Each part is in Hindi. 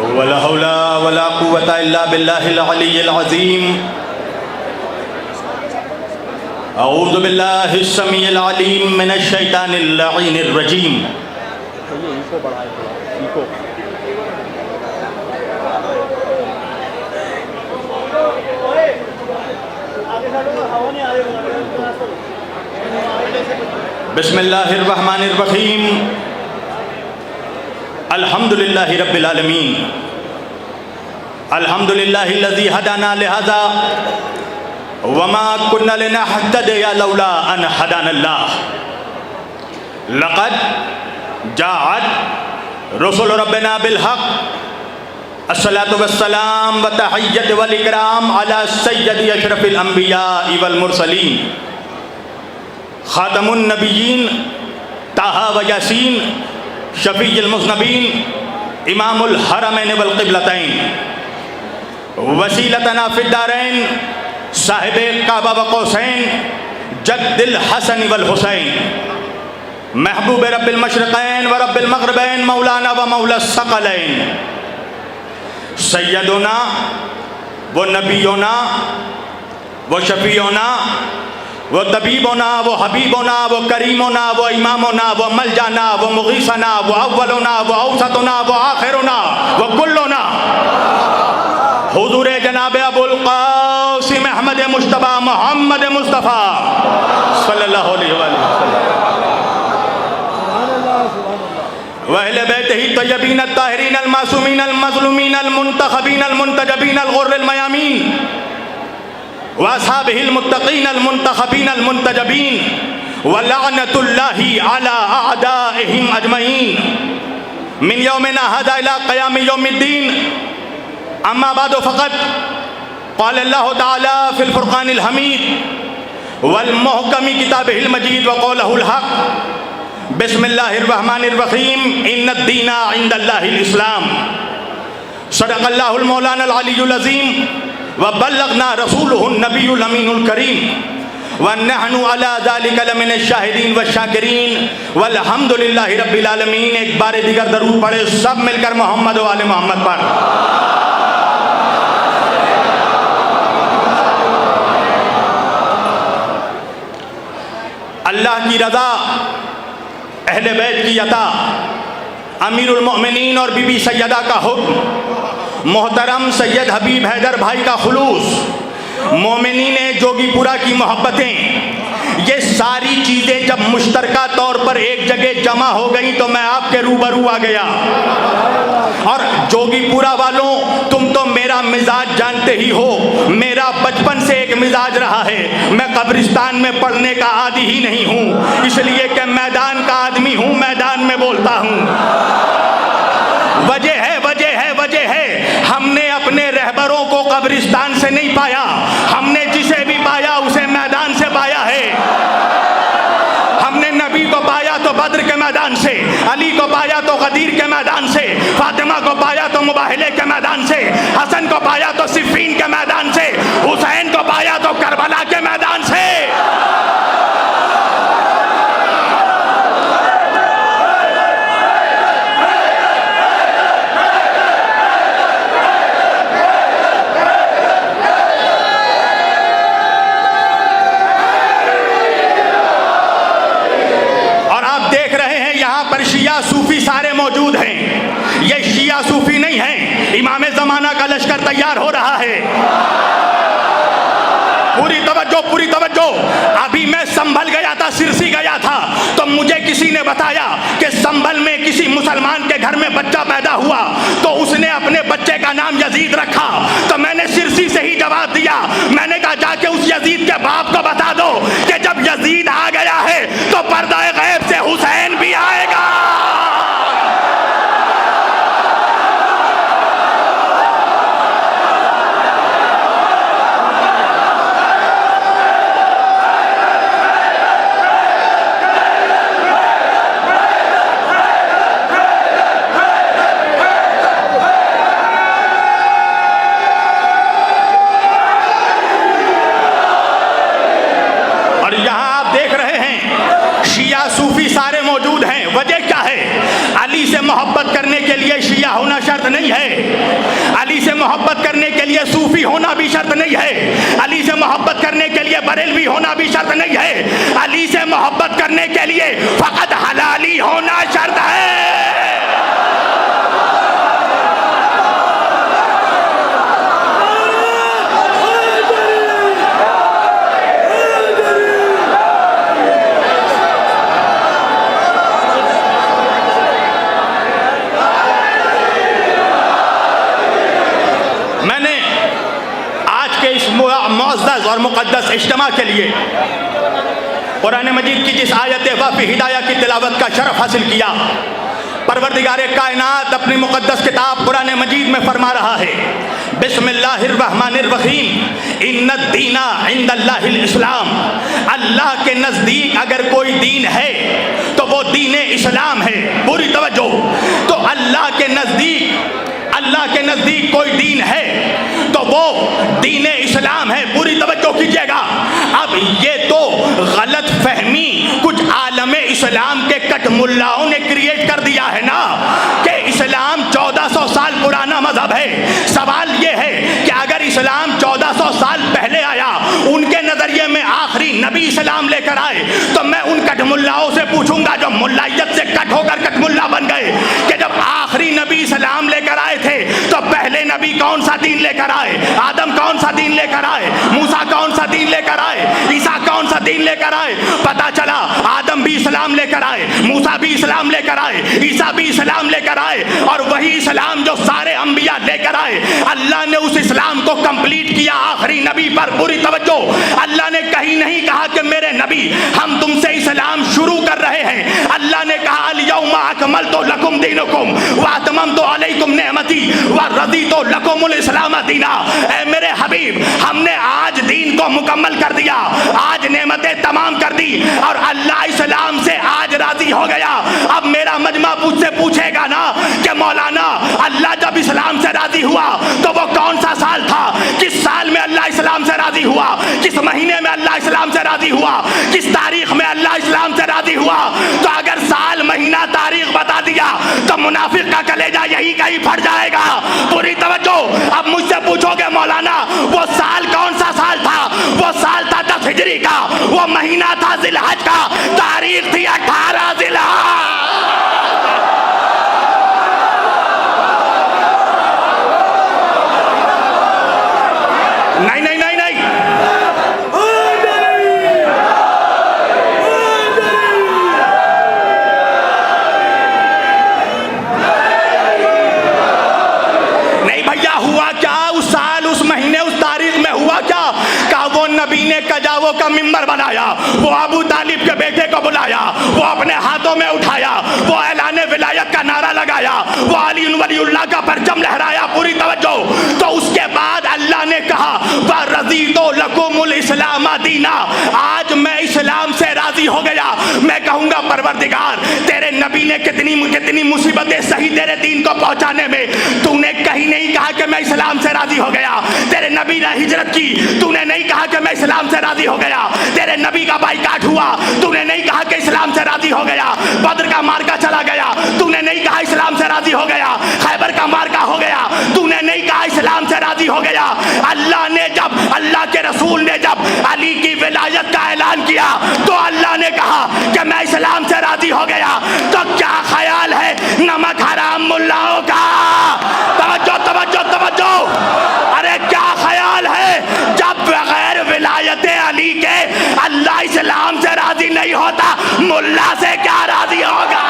वला हौला वला कुव्वता इल्ला बिल्लाहिल अलिय्यिल अज़ीम। अऊज़ु बिल्लाहिस समीइल अलीम मिनश शैतानिर लईनिर रजीम। बिस्मिल्लाहिर रहमानिर रहीम। अल्हम्दुलिल्लाहि रब्बिल आलमीन। अल्हम्दुलिल्लाहिल्लज़ी हदाना लिहाज़ा वमा कुन्ना लिनहतदिया लौला अन हदानल्लाह। लक़द जाअत रुसुलु रब्बिना बिल हक़। अस्सलातु वस्सलाम व तहिय्यतु वल इकराम अला सय्यदि अशरफिल अंबिया वल मुरसलीन खातमुन नबिय्यीन ताहा व यासीन शफीउल मुज़नबीन इमामुल हरमैन वल क़िबलतैन वसीलतना फिद्दारैन साहिबे काबा व कौसैन जद्दिल हसन वल हुसैन महबूब रब्बिल मशरिक़ैन व रब्बिल मग़रिबैन मौलाना व मौला सकलैन सैयदुना व नबीयोना व शफीओना वो तबीबोना वो हबीबोना वो करीमोना वो इमामोना वो मलजाना वो मुगीसना वो अव्वलोना वो औसतोना वो आखिरोना वो कुल्लोना हुज़ूर जनाब अबुल क़ासिम अहमद मुश्तबा मोहम्मद मुस्तफ़ा सल्लल्लाहु अलैहि वसल्लम व अहले बैतिही तय्यबीन अत्ताहिरीन अल-मासूमीन अल-मज़लूमीन अल-मुंतखबीन अल-मुंतजबीन अल-गुर्रिल मयामीन व अस्हाबिहिल मुत्तक़ीन अल-मुंतखबीन अल-मुंतजबीन व लअनतुल्लाहि अला अअदाइहिम अजमईन मिन यौमिना हाज़ा इला क़यामि यौमिद्दीन। अम्मा बादु फ़क़द क़ाल अल्लाहु तआला फ़िल फ़ुरक़ानिल हमीद वल मुहकमी किताबिहिल मजीद व क़ौलहुल हक़। बिस्मिल्लाहिर रहमानिर रहीम। इन्नद-दीना इंदल्लाहिल इस्लाम। सदक़ल्लाहुल मौलानाल अलियुल अज़ीम व बल्लगना रसूलुहुन नबियुल अमीनुल करीम व नहनु अला ज़ालिका लमिनश शाहिदीन व शाकिरीन वल्हम्दुलिल्लाहि रब्बिल आलमीन। एक बार दीगर दरूद पढ़े सब मिलकर मोहम्मद व आले मोहम्मद पर। अल्लाह की रज़ा, अहले बैत की अता, अमीरुल मोमिनीन और बीबी सैयदा का हुक्म, मोहतरम सैयद हबीब हैदर भाई का खुलूस, मोमिनीन जोगीपुरा की मोहब्बतें, ये सारी चीज़ें जब मुश्तरका तौर पर एक जगह जमा हो गई तो मैं आपके रूबरू आ गया। और जोगीपुरा वालों, तुम तो मेरा मिजाज जानते ही हो, मेरा बचपन से एक मिजाज रहा है। मैं कब्रिस्तान में पढ़ने का आदी ही नहीं हूँ, इसलिए कि मैदान का आदमी हूँ, मैदान में बोलता हूँ। वजह है हमने अपने रहबरों को कब्रिस्तान से नहीं पाया, हमने जिसे भी पाया उसे मैदान से पाया है। हमने नबी को पाया तो बद्र के मैदान से, अली को पाया तो गदीर के मैदान से, फातिमा को पाया तो मुबाहिले के मैदान से, हसन को पाया तो सिफ़ीन के मैदान से, हुसैन को पाया तो करबला के मैदान से। शिया सूफी सारे मौजूद हैं। ये शिया सूफी नहीं है, इमाम ज़माना का लश्कर तैयार हो रहा है। पूरी तवज्जो। अभी मैं संभल गया था, सिरसी गया था, तो मुझे किसी ने बताया कि संभल में किसी मुसलमान के घर में बच्चा पैदा हुआ तो उसने अपने बच्चे का नाम यजीद रखा। तो मैंने सिरसी से ही जवाब दिया, मैंने कहा जाके उस यजीद के बाप को बता दो कि जब यजीद आ गया है तो पर्दा गैब से हुसैन भी आएगा। वजह शर्त नहीं है। अली से मोहब्बत करने के लिए सूफी होना भी शर्त नहीं है। अली से मोहब्बत करने के लिए बरेलवी होना भी शर्त नहीं है। अली से मोहब्बत करने के लिए फकत हलाली होना शर्त है। मैंने आज के इस मुअज़्ज़ज़ और मुक़द्दस इज्तिमा के लिए कुरान मजीद की जिस आयत वाफ़ी हिदाया की तिलावत का शरफ हासिल किया, परवरदिगार कायनात अपनी मुक़द्दस किताब कुरान मजीद में फरमा रहा है, बिस्मिल्लाहिर्रहमानिर्रहीम, इन्नद्दीना इंदल्लाहिल इस्लाम। अल्लाह के नज़दीक अगर कोई दीन है तो वो दीन इस्लाम है। पूरी तवज्जो। तो अल्लाह के नज़दीक कोई दीन है तो वो दीन इस्लाम है। पूरी तवज्जो कीजिएगा। अब ये तो गलत फहमी कुछ आलम इस्लाम के कट मुल्लाओं ने क्रिएट कर दिया है ना कि इस्लाम 1400 साल पुराना मजहब है। सवाल ये है कि अगर इस्लाम 1400 साल पहले आया, उनके नजरिए में आखिरी नबी इस्लाम लेकर आए, तो मैं उन कट मुल्लाओं से पूछूंगा जो मुल्लाइयत से कट होकर कट मुल्ला बन गए कि जब आखिरी नबी इस्लाम लेकर आए थे तो पहले नबी कौन सा दीन लेकर आए? आदम कौन सा दीन लेकर आए? मूसा कौन सा दीन लेकर आए? ईसा कौन सा दीन लेकर आए? पता चला आदम भी इस्लाम लेकर आए, मूसा भी इस्लाम लेकर आए, ईसा भी इस्लाम लेकर आए, और वही इस्लाम जो सारे अंबिया लेकर आए, अल्लाह ने उस इस्लाम को कंप्लीट किया आखिरी नबी पर। पूरी तवज्जो। अल्लाह ने कहीं नहीं कहा कि मेरे नबी हम तुमसे इस्लाम शुरू कर रहे हैं। अल्लाह ने कहा अल-यौमा अकमलतु लकुम दीनुकुम व अतममतु अलैकुम निअमती व रज़ीतु लकुमुल इस्लाम दीना। ऐ मेरे हबीब, हमने आज दीन को मुकम्मल कर दिया, आज नेमतें तमाम कर दी, और अल्लाह इस्लाम से आज राजी हो गया। अब मेरा मजमा मुझसे पूछेगा ना कि मौलाना अल्लाह जब इस्लाम से राजी हुआ तो वो कौन सा साल था? किस साल में अल्लाह इस्लाम से राजी हुआ? किस महीने में अल्लाह इस्लाम से राजी हुआ? किस तारीख में अल्लाह इस्लाम से राजी हुआ? तो अगर साल महीना तारीख बता दिया तो मुनाफिक का कलेजा यही कहीं फट जाएगा। पूरी तवज्जो। अब मुझसे पूछोगे मौलाना वो साल कौन सा साल था? वो साल था 10 हिजरी का, वो महीना था जिलहज का, तारीख थी 18 जिलहज। नहीं नहीं नहीं नहीं, नहीं भैया, हुआ क्या उस साल, उस महीने, उस तारीख में हुआ क्या? कहा वो नबी ने कजावों का मिंबर बनाया, वो अबू तालिब के बेटे को बुलाया, वो अपने हाथों में उठाया, वो ऐलाने विलायत का नारा लगाया, वो अली वलीउल्लाह का परचम लहराया। पूरी तवज्जो। तो उसके बाद अल्लाह ने कहा व रज़ीतु लकुमुल इस्लाम दीना, आज मैं इस्लाम से राजी हो गया। मैं कहूँगा परवरदिगार, तेरे नबी ने कितनी मुसीबतें सही तेरे दीन को पहुँचाने में, तूने कहीं नहीं कहा कि मैं इस्लाम से राजी हो गया। तेरे नबी ने हिजरत की, तूने नहीं कहा कि मैं इस्लाम से राजी हो गया। तेरे नबी का बाइकाट हुआ, तूने नहीं कहा कि इस्लाम से राजी हो गया। बद्र का मार्का चला गया, तूने नहीं कहा इस्लाम से राजी हो गया। खैबर का मार्का हो गया, तूने नहीं कहा इस्लाम से राजी हो गया। अल्लाह के रसूल ने जब अली की विलायत का ऐलान किया तो अल्लाह ने कहा कि मैं इस्लाम से राजी हो गया। तो क्या ख्याल है नमक हराम मुल्लाओं का? तवज्जो तवज्जो तवज्जो। अरे क्या ख्याल है जब बगैर विलायत अली के अल्लाह इस्लाम से राजी नहीं होता, मुल्ला से क्या राजी होगा?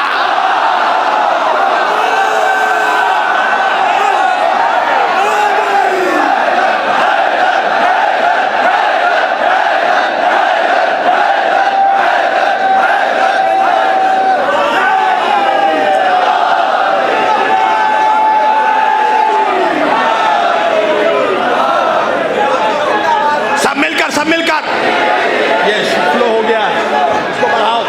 सब मिलकर यस फ्लो हो गया, इसको बढ़ाओ।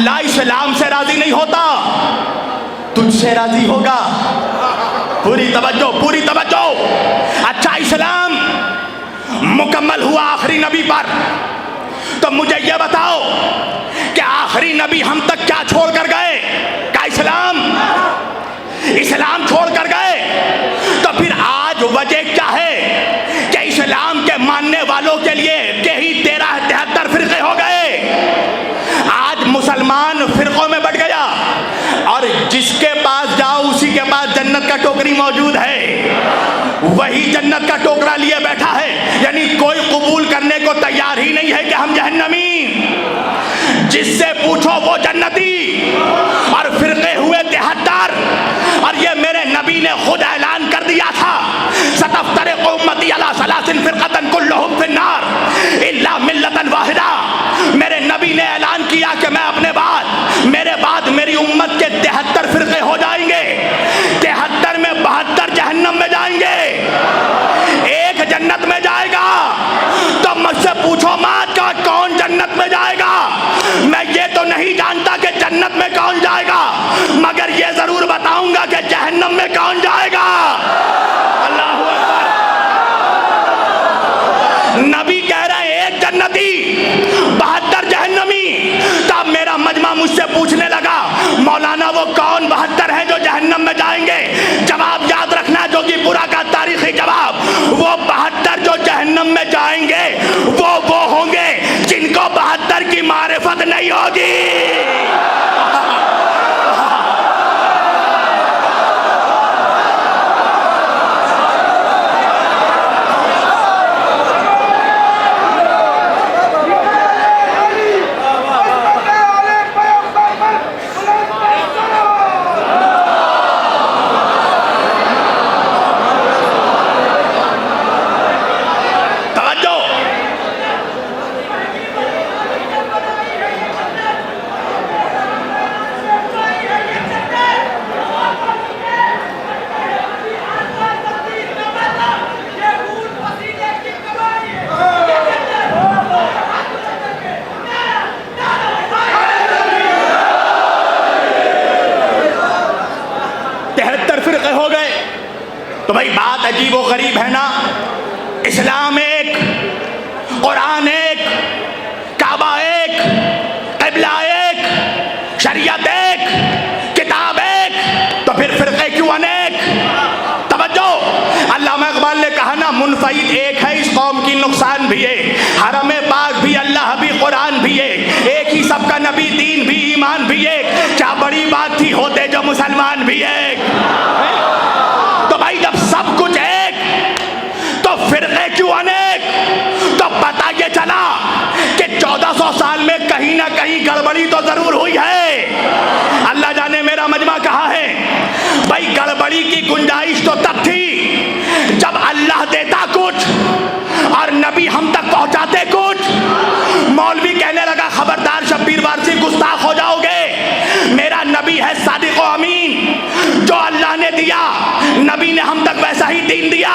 अल्लाह इस्लाम से राजी नहीं होता, तुझसे राजी होगा। पूरी तवज्जो, पूरी तवज्जो। अच्छा, इस्लाम मुकम्मल हुआ आखिरी नबी पर, तो मुझे यह बताओ कि आखिरी नबी हम तक क्या छोड़ कर गए? क्या इस्लाम छोड़ कर गए? तो फिर आज वजह क्या है कि इस्लाम के मानने वालों के लिए के ही 73 फिरके हो गए। आज मुसलमान फिरकों में बढ़ गया, और जिसके पास जाओ उसी के पास जन्नत का टोकरी मौजूद है, वही जन्नत का टोकरा लिए बैठा है। यानी कोई कबूल करने को तैयार ही नहीं है कि हम जहन्नमी। जिससे पूछो वो जन्नती, और फिरके हुए 73। और ये मेरे नबी ने खुद ऐलान कर दिया था, सतफ्तरिक़ु उम्मती अला सलासिन फिरक़तन कुल्लुहुम फिन्नार इल्ला मिल्लतन वाहिदा। मेरे नबी ने ऐलान किया कि मैं मेरे बाद मेरी उम्मत के 73 फिरके हो जाएंगे। 73 में 72 जहन्नम में जाएंगे, एक जन्नत में जाएगा। तो मुझसे पूछो मत का कौन जन्नत में जाएगा। मैं ये तो नहीं जानता कि जन्नत में कौन जाएगा, मगर ये जरूर बताऊंगा कि जहन्नम में कौन जाएगा। अल्लाहू अकबर। नबी कह रहे हैं एक जन्नती 72 जहन्नमी। तब मेरा मजमा मुझसे पूछने लगा, मौलाना वो कौन 72 है जो जहन्नम में जाएंगे? जवाब याद रखना, जो कि पूरा का तारीखी जवाब, वो 72 जो जहन्नम में जाएंगे वो होंगे जिनको 72 की मारिफत नहीं होगी। तो भाई बात अजीब व गरीब है ना। इस्लाम एक, कुरान एक, काबा एक, क़िबला एक, शरीयत एक, किताब एक, तो फिर फिरके क्यों अनेक? तवज्जो। अल्लामा इक़बाल ने कहा ना, मुनफ़रिद एक है इस कौम की नुकसान भी है, हरम पाक भी, अल्लाह भी, कुरान भी है, एक ही सबका नबी, दीन भी, ईमान भी एक। क्या बड़ी बात थी होते जो मुसलमान भी एक। तो भाई जब सब कुछ एक, तो फिरके क्यों अनेक? तो पता ये चला कि 1400 साल में कहीं ना कहीं गड़बड़ी तो जरूर हुई है। अल्लाह जाने मेरा मजमा कहाँ है। भाई गड़बड़ी की गुंजाइश तो तब थी जब अल्लाह देता कुछ और नबी हम तक पहुंचाते कुछ। मौलवी कहने लगा, खबरदार शब्बीर वारसी, गुस्ताख हो जाओगे। मेरा नबी है सादिक व अमीन, जो अल्लाह ने दिया नबी ने हम तक वैसा ही दीन दिया।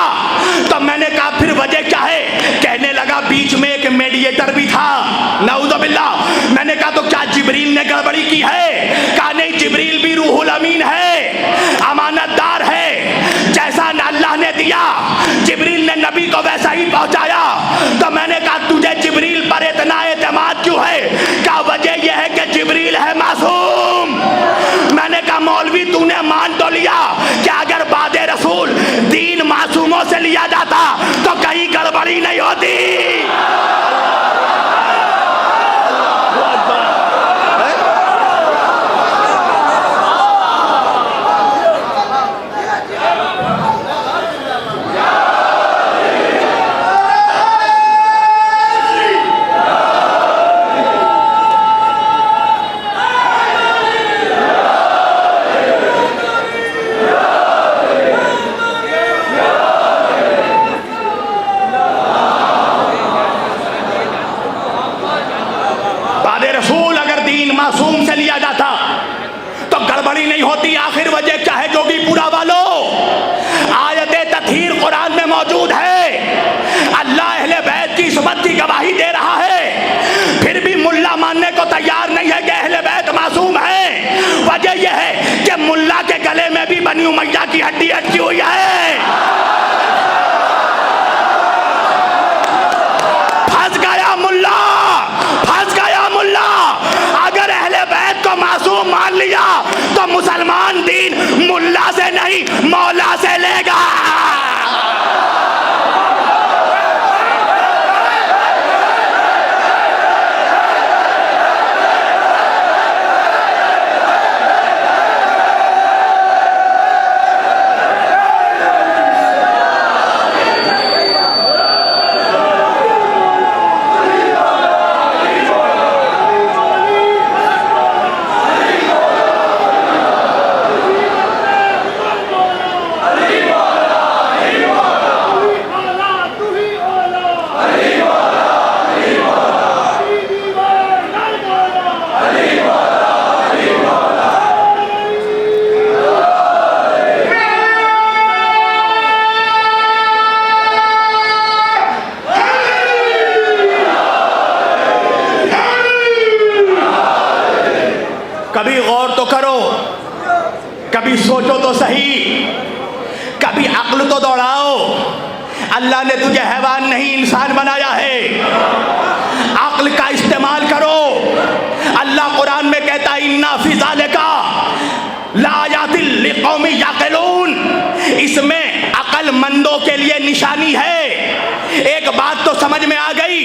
तो मैंने कहा फिर वजह क्या है? कहने लगा बीच में एक मीडिएटर भी था, नऊज़ु बिल्लाह। मैंने कहा तो क्या जिब्रील ने गड़बड़ी की है? कहा नहीं, जिब्रील भी रूहुल अमीन है, अमानतदार है। जैसा अल्लाह ने दिया जिब्रील ने नबी को वैसा ही पहुंचाया। तो मैंने कहा तुझे जिब्रील पर इतना एतमाद क्यों है? क्या वजह यह है कि जिब्रील है मासूम। मैंने कहा मौलवी तूने मान तो लिया कि अगर बादे रसूल दीन मासूमों से लिया जाता तो कहीं गड़बड़ी नहीं होती। हड्डी अटकी हुई है। फंस गया मुल्ला, फंस गया मुल्ला। अगर अहले बैत को मासूम मान लिया तो मुसलमान दीन मुल्ला से नहीं मौला से लेगा। कभी गौर तो करो, कभी सोचो तो सही, कभी अक्ल तो दौड़ाओ। अल्लाह ने तुझे हैवान नहीं इंसान बनाया है, अक्ल का इस्तेमाल करो। अल्लाह कुरान में कहता है इन्ना फी ज़ालिका लायातिल लिक़ौमी याक़िलून, इसमें अक्लमंदों के लिए निशानी है। एक बात तो समझ में आ गई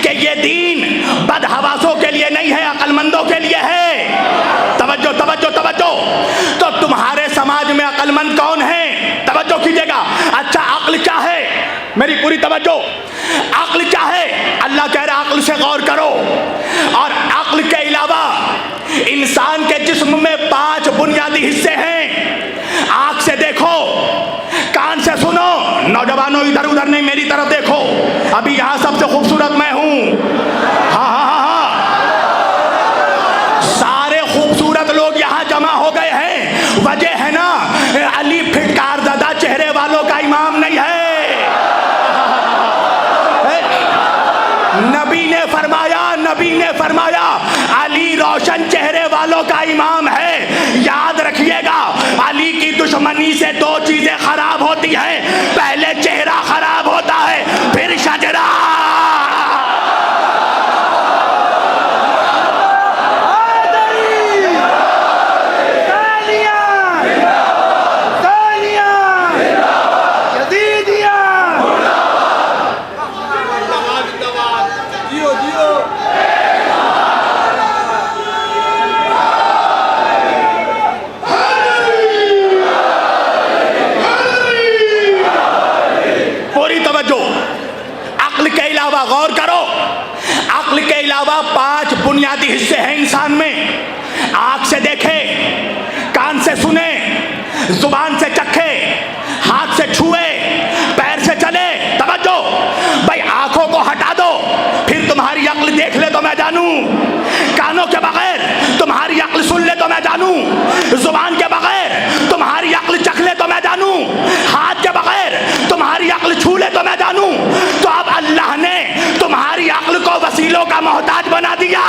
कि ये दीन बदहवासों के लिए नहीं है, अक्लमंदों के लिए है। तवज्जो तवज्जो तवज्जो। तो तुम्हारे समाज में अक्लमंद कौन है? तवज्जो कीजिएगा। अच्छा, अक्ल क्या है? मेरी पूरी तवज्जो। अक्ल क्या है? अल्लाह कह रहा है अक्ल से गौर करो। और अक्ल के अलावा इंसान के जिस्म में 5 बुनियादी हिस्से हैं। आंख से देखो, कान से सुनो। नौजवानों इधर उधर नहीं, मेरी तरफ देखो। अभी यहां सबसे खूबसूरत मैं हूं। हाँ हाँ हाँ हाँ, सारे खूबसूरत लोग यहां जमा हो गए हैं। वजह है ना, अली फिटकार ज़दा चेहरे वालों का इमाम नहीं है। नबी ने फरमाया अली रोशन चेहरे वालों का इमाम है। याद रखिएगा, अली की दुश्मनी से 2 चीजें खराब होती हैं। पहले चेहरा खराब होता है, फिर शजरा। गौर करो, अक्ल के अलावा 5 बुनियादी हिस्से हैं इंसान में। आंख से देखे, कान से सुने, जुबान से चखे, हाथ से छुए, पैर से चले। तवज्जो भाई, आंखों को हटा दो, फिर तुम्हारी अक्ल देख ले तो मैं जानूं। कानों के बगैर तुम्हारी अक्ल सुन ले तो मैं जानूं। जुबान के बगैर तुम्हारी अक्ल चख ले तो मैं जानूं। हाथ के बगैर तुम्हारी अक्ल छू ले तो मैं जानूं। तो अब अल्लाह ने तुम्हारी अक्ल को वसीलों का मोहताज बना दिया,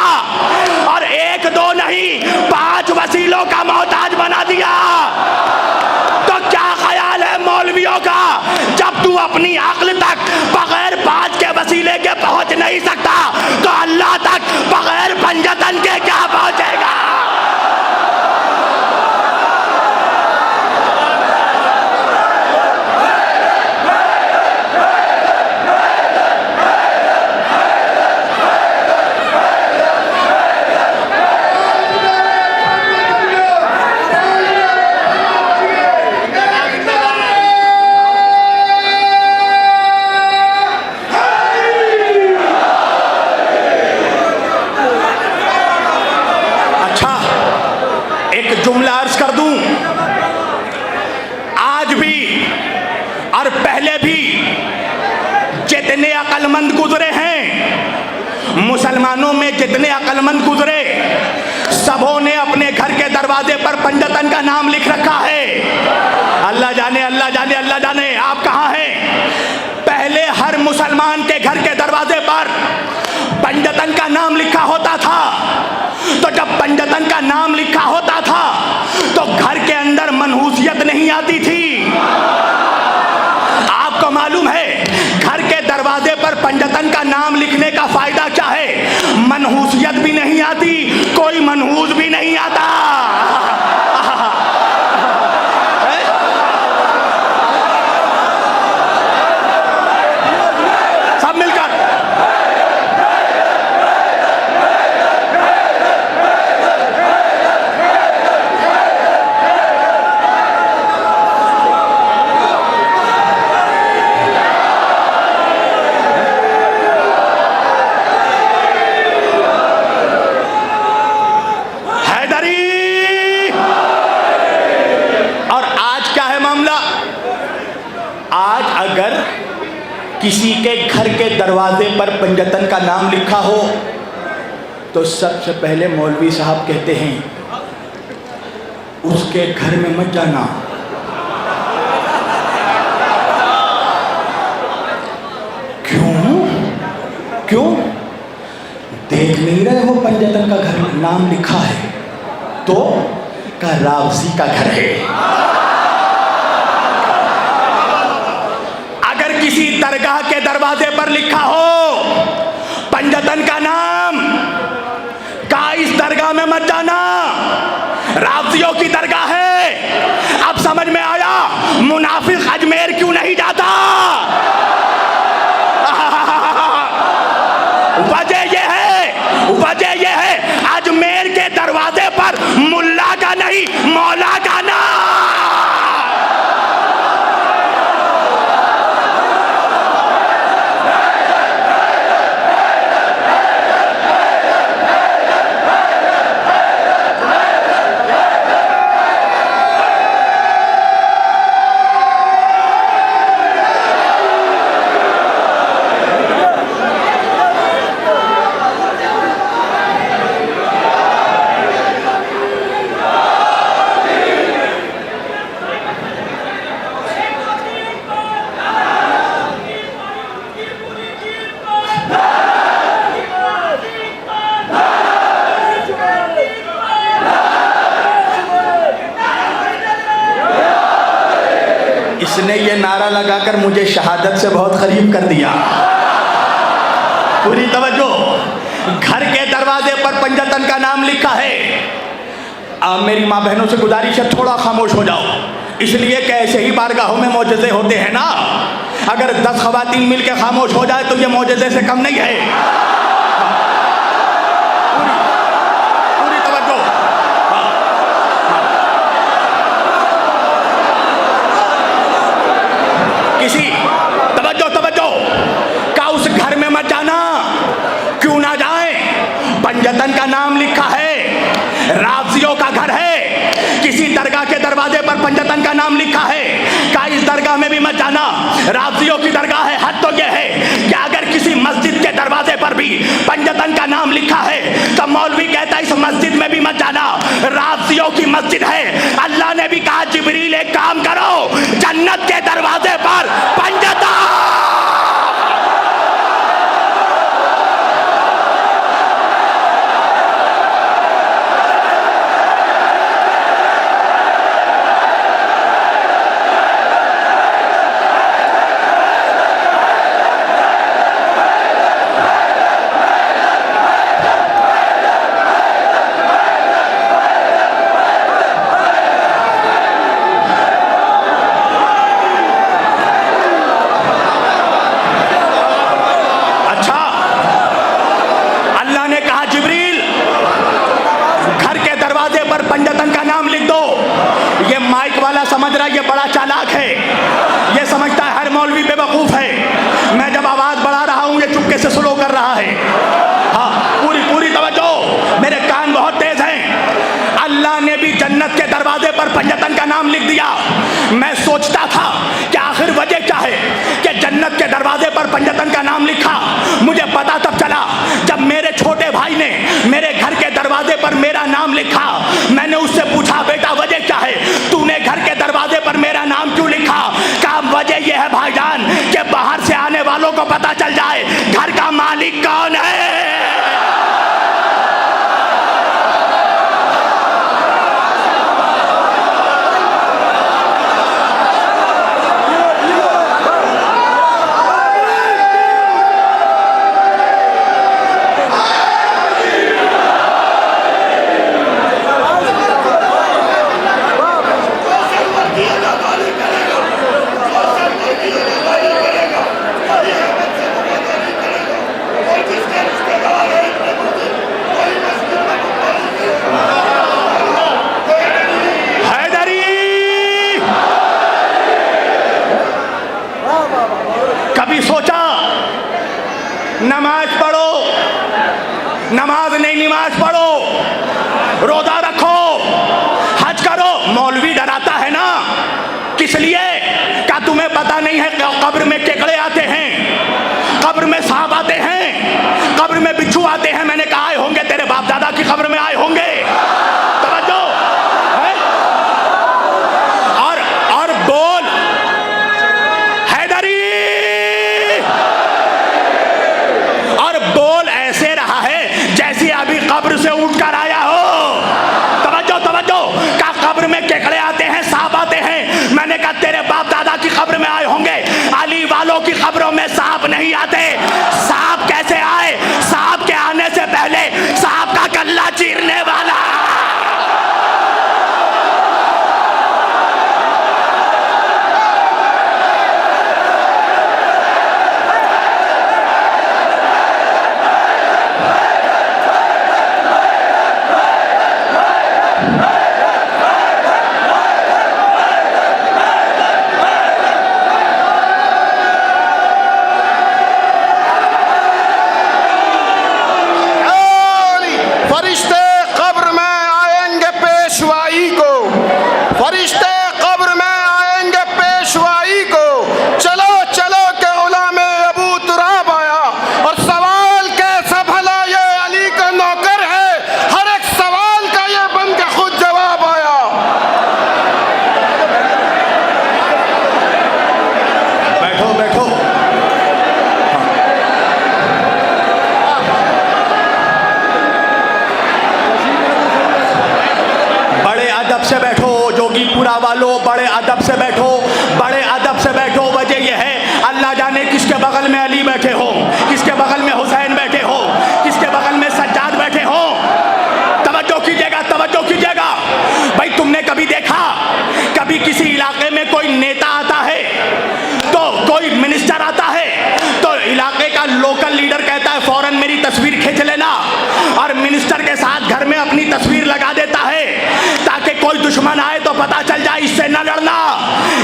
और 1-2 नहीं 5 वसीलों का मोहताज बना दिया। तो क्या ख्याल है मौलवियों का, जब तू अपनी अक्ल तक बगैर 5 के वसीले के पहुंच नहीं सकता, तो अल्लाह तक बगैर पंजतन के क्या पहुंचेगा? जुमला अर्ज कर दूं, आज भी और पहले भी जितने अक्लमंद गुजरे हैं, मुसलमानों में जितने अक्लमंद गुजरे, सबों ने अपने घर के दरवाजे पर पंजतन का नाम लिख रखा है। अल्लाह जाने अल्लाह जाने अल्लाह जाने आप कहाँ हैं। पहले हर मुसलमान के घर के दरवाजे पर पंजतन का नाम लिखा होता था। तो जब पंजतन का नाम लिखा होता था तो घर के अंदर मनहूसियत नहीं आती थी। आपको मालूम है घर के दरवाजे पर पंजतन का नाम लिखने का फायदा क्या है? मनहूसियत भी नहीं आती, कोई मनहूस भी नहीं आता। सब मिलकर किसी के घर के दरवाजे पर पंजतन का नाम लिखा हो तो सबसे पहले मौलवी साहब कहते हैं उसके घर में मत जाना। क्यों? देख नहीं रहे हो पंजतन का घर में नाम लिखा है? तो का रावसी का घर है। किसी दरगाह के दरवाजे पर लिखा हो पंजतन का नाम, का इस दरगाह में मत जाना, रावजियों की दरगाह है। अब समझ में आया मुनाफिक अजमेर क्यों नहीं जाता। वजह यह है अजमेर के दरवाजे पर मुल्ला का नहीं मौला का नाम। इसने ये नारा लगाकर मुझे शहादत से बहुत करीब कर दिया। पूरी तवज्जो। घर के दरवाजे पर पंजतन का नाम लिखा है। अब मेरी माँ बहनों से गुजारिश है थोड़ा खामोश हो जाओ, इसलिए कि ऐसे ही बारगाहों में मौजज़े होते हैं ना। अगर 10 ख़वातीन मिल के खामोश हो जाए तो ये मौजज़े से कम नहीं है। पूरी तवज्जो। किसी तवज्जो का उस घर में मत जाना। क्यों ना जाए? पंजतन का नाम लिखा है, रावजियों का घर है। किसी दरगाह के दरवाजे पर पंजतन का नाम लिखा है, का इस दरगाह में भी मत जाना, रावजियों की दरगाह है। हद तो यह है कि अगर किसी मस्जिद के दरवाजे पर भी पंजतन का नाम लिखा है तो मौलवी कहता है इस मस्जिद में भी मत जाना, रावजियों की मस्जिद है। अल्लाह ने भी कहा जिब्रील एक काम करो, जन्नत के दरवाजे पर पंजतन। पंजतन का नाम लिख दो। ये माइक वाला समझ रहा है ये बड़ा चालाक है, ये समझता है हर मौलवी बेवकूफ है। मैं जब आवाज बढ़ा रहा हूं ये चुपके से स्लो कर रहा है। हाँ, पूरी तवज्जो, मेरे कान बहुत तेज हैं। अल्लाह ने भी जन्नत के दरवाजे पर पंजतन का नाम लिख दिया। मैं सोचता था कि आखिर वजह क्या है कि जन्नत के दरवाजे पर पंजतन का नाम लिखा। मुझे पता तब चला जब मेरे छोटे भाई ने मेरे घर के दरवाजे पर मेरा नाम लिखा। मैंने उससे पूछा बेटा वजह क्या है, तूने घर के दरवाजे पर मेरा नाम क्यों लिखा? कहा वजह यह है भाईजान कि बाहर से आने वालों को पता चल जाए घर का मालिक कौन है। नमाज पढ़ो, नमाज नहीं नमाज पढ़ो, रोजा रखो, हज करो। मौलवी डराता है ना, किस लिए? क्या तुम्हें पता नहीं है कब्र में केकड़े आते हैं, कब्र में सांप आते हैं, कब्र में बिच्छू आते हैं? मैंने कहा आए होंगे, तेरे बाप दादा की कब्र में आए होंगे। तवज्जो है? और बोल हैदरी, और बोल ऐसे रहा है जैसे अभी कब्र से उठकर आया हो। तवज्जो तवज्जो, का कब्र में केकड़े आते हैं, सांप आते हैं? मैंने कहा तेरे बाप दादा की कब्र में आए होंगे, अली वालों की कब्रों में सांप नहीं आते। सांप कैसे आए? सांप के आने से पहले सांप का कल्ला चीरने वाला। जोगीपुरा वालों, बड़े अदब से बैठो, बड़े अदब से बैठो। वजह यह है, अल्लाह जाने किसके बगल में अली बैठे हो, किसके बगल में हुसैन बैठे हो, किसके बगल में सज्जाद बैठे हो। तवज्जो कीजिएगा, तवज्जो कीजिएगा। भाई तुमने कभी देखा, कभी किसी इलाके में कोई नेता आता है, तो कोई मिनिस्टर आता है, तो इलाके का लोकल लीडर कहता है फौरन मेरी तस्वीर खींच लेना, और मिनिस्टर के साथ घर में अपनी तस्वीर लगा देता है ताकि कोई दुश्मन आए तो पता चल जाए इससे न लड़ना।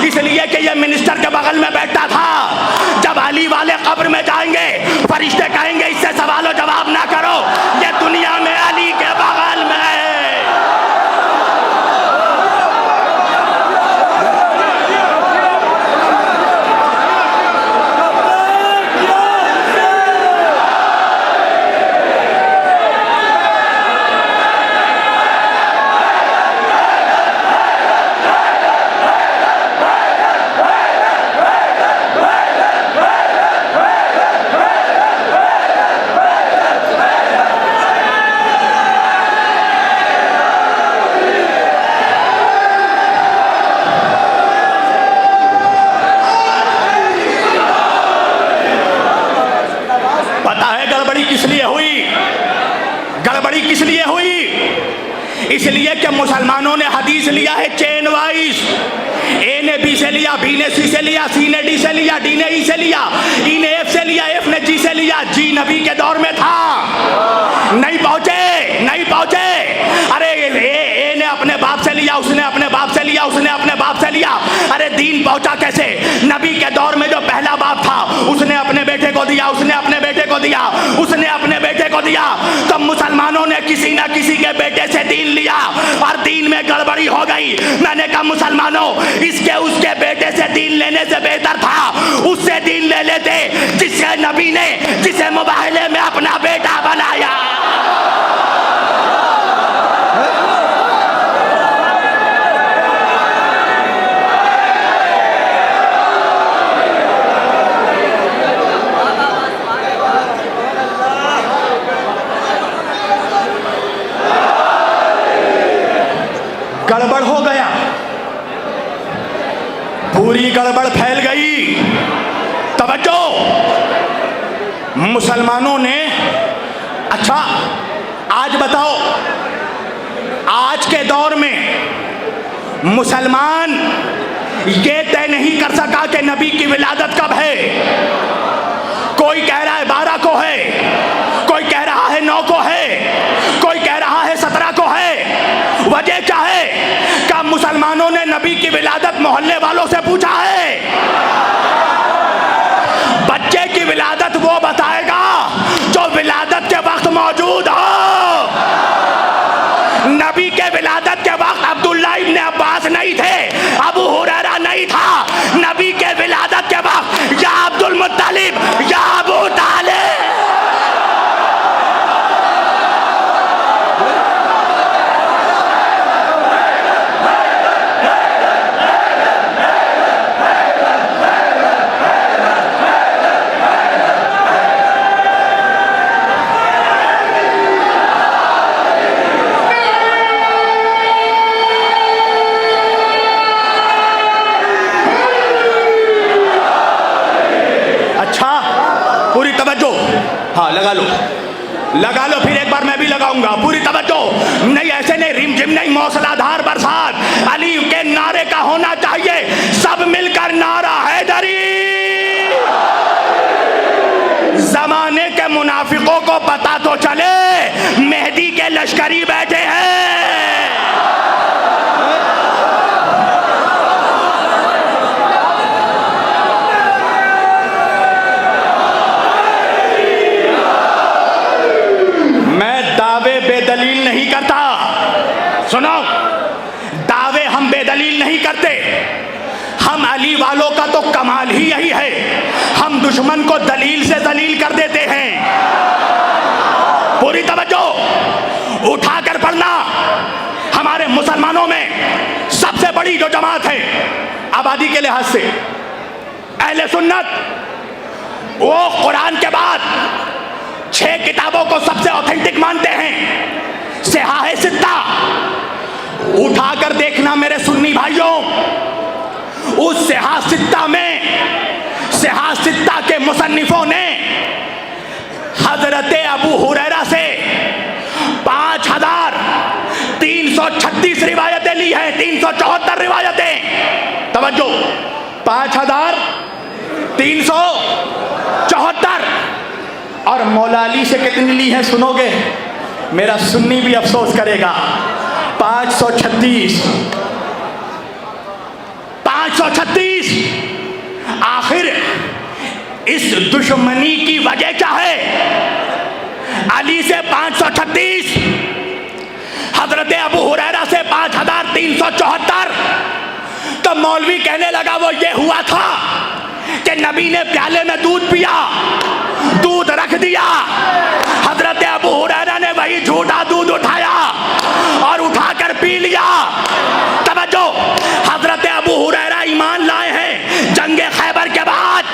इसलिए कि ये मिनिस्टर के बगल में बैठता था। जब अली वाले कब्र में जाएंगे, फरिश्ते कहेंगे इससे सवालो जवाब ना करो, ये दुनिया में अली के बगल में है। गड़बड़ी किस लिए हुई? इसलिए कि मुसलमानों ने हदीस लिया है चेन वाइज। ए ने बी से लिया, बी ने सी से लिया, सी ने डी से लिया, डी ने ई से लिया, ई ने एफ से लिया, एफ ने जी से लिया। जी नबी के दौर में था, नहीं पहुंचे, नहीं पहुंचे। अरे ए ने अपने बाप से लिया, उसने अपने बाप से लिया, उसने अपने बाप से लिया। अरे दीन पहुंचा कैसे? नबी के दौर में जो पहला बाप था उसने अपने बेटे को दिया, उसने अपने बेटे को दिया, उसने अपने बेटे को दिया। तो मुसलमानों ने किसी ना किसी के बेटे से दीन लिया और दीन में गड़बड़ी हो गई। मैंने कहा मुसलमानों, इसके उसके बेटे से दीन लेने से बेहतर था उससे दीन ले लेते जिसे नबी ने, जिसे मुबाहले में अपना बेटा बनाया। गड़बड़ हो गया, पूरी गड़बड़ फैल गई। तवज्जो, मुसलमानों ने, अच्छा आज बताओ, आज के दौर में मुसलमान ये तय नहीं कर सका कि नबी की विलादत कब है। कोई कह रहा है 12 को है, कोई कह रहा है 9 को है, कोई कह रहा है 17 को है। वजह क्या है? क्या मुसलमानों ने नबी की विलादत मोहल्ले वालों से पूछा है? बच्चे की विलादत वो बताएगा मौजूद हो। नबी के विलादत के वक्त अब्दुल्ला इब्न अब्बास नहीं थे, अबू हुरैरा नहीं था। नबी के विलादत के वक्त या अब्दुल मुत्तलिब या अबू तालिब। पूरी तवज्जो, हाँ लगा लो फिर एक बार मैं भी लगाऊंगा। पूरी तवज्जो, नहीं ऐसे नहीं, रिमझिम नहीं, मौसलाधार बरसात अली के नारे का होना चाहिए। सब मिलकर नारा हैदरी। जमाने के मुनाफिकों को पता तो चले मेहदी के लश्करी बैठे हैं। बेदलील नहीं करता, सुनो, दावे हम बेदलील नहीं करते। हम अली वालों का तो कमाल ही यही है, हम दुश्मन को दलील से दलील कर देते हैं। पूरी तवज्जो, उठाकर पढ़ना। हमारे मुसलमानों में सबसे बड़ी जो जमात है आबादी के लिहाज से अहले सुन्नत, वो कुरान के बाद 6 किताबों को सबसे ऑथेंटिक मानते हैं। सिहाह सित्ता उठाकर देखना मेरे सुन्नी भाइयों, उस सिहाह सित्ता में सिहाह सित्ता के मुसन्निफों ने हजरत अबू हुरैरा से 5336 रिवायतें ली हैं। 374 रिवायतें, तवज्जो, 5374। और मौला अली से कितनी ली है सुनोगे, मेरा सुन्नी भी अफसोस करेगा। 536। आखिर इस दुश्मनी की वजह क्या है? अली से 536, हजरत अबू हुरैरा से 5374। तो मौलवी कहने लगा वो ये हुआ था कि नबी ने प्याले में दूध पिया, दूध रख दिया, हजरत अबू हुरैरा ने वही झूठा दूध उठाया और उठाकर पी लिया। तवज्जो, हजरत अबू हुरैरा ईमान लाए हैं जंगे खैबर के बाद,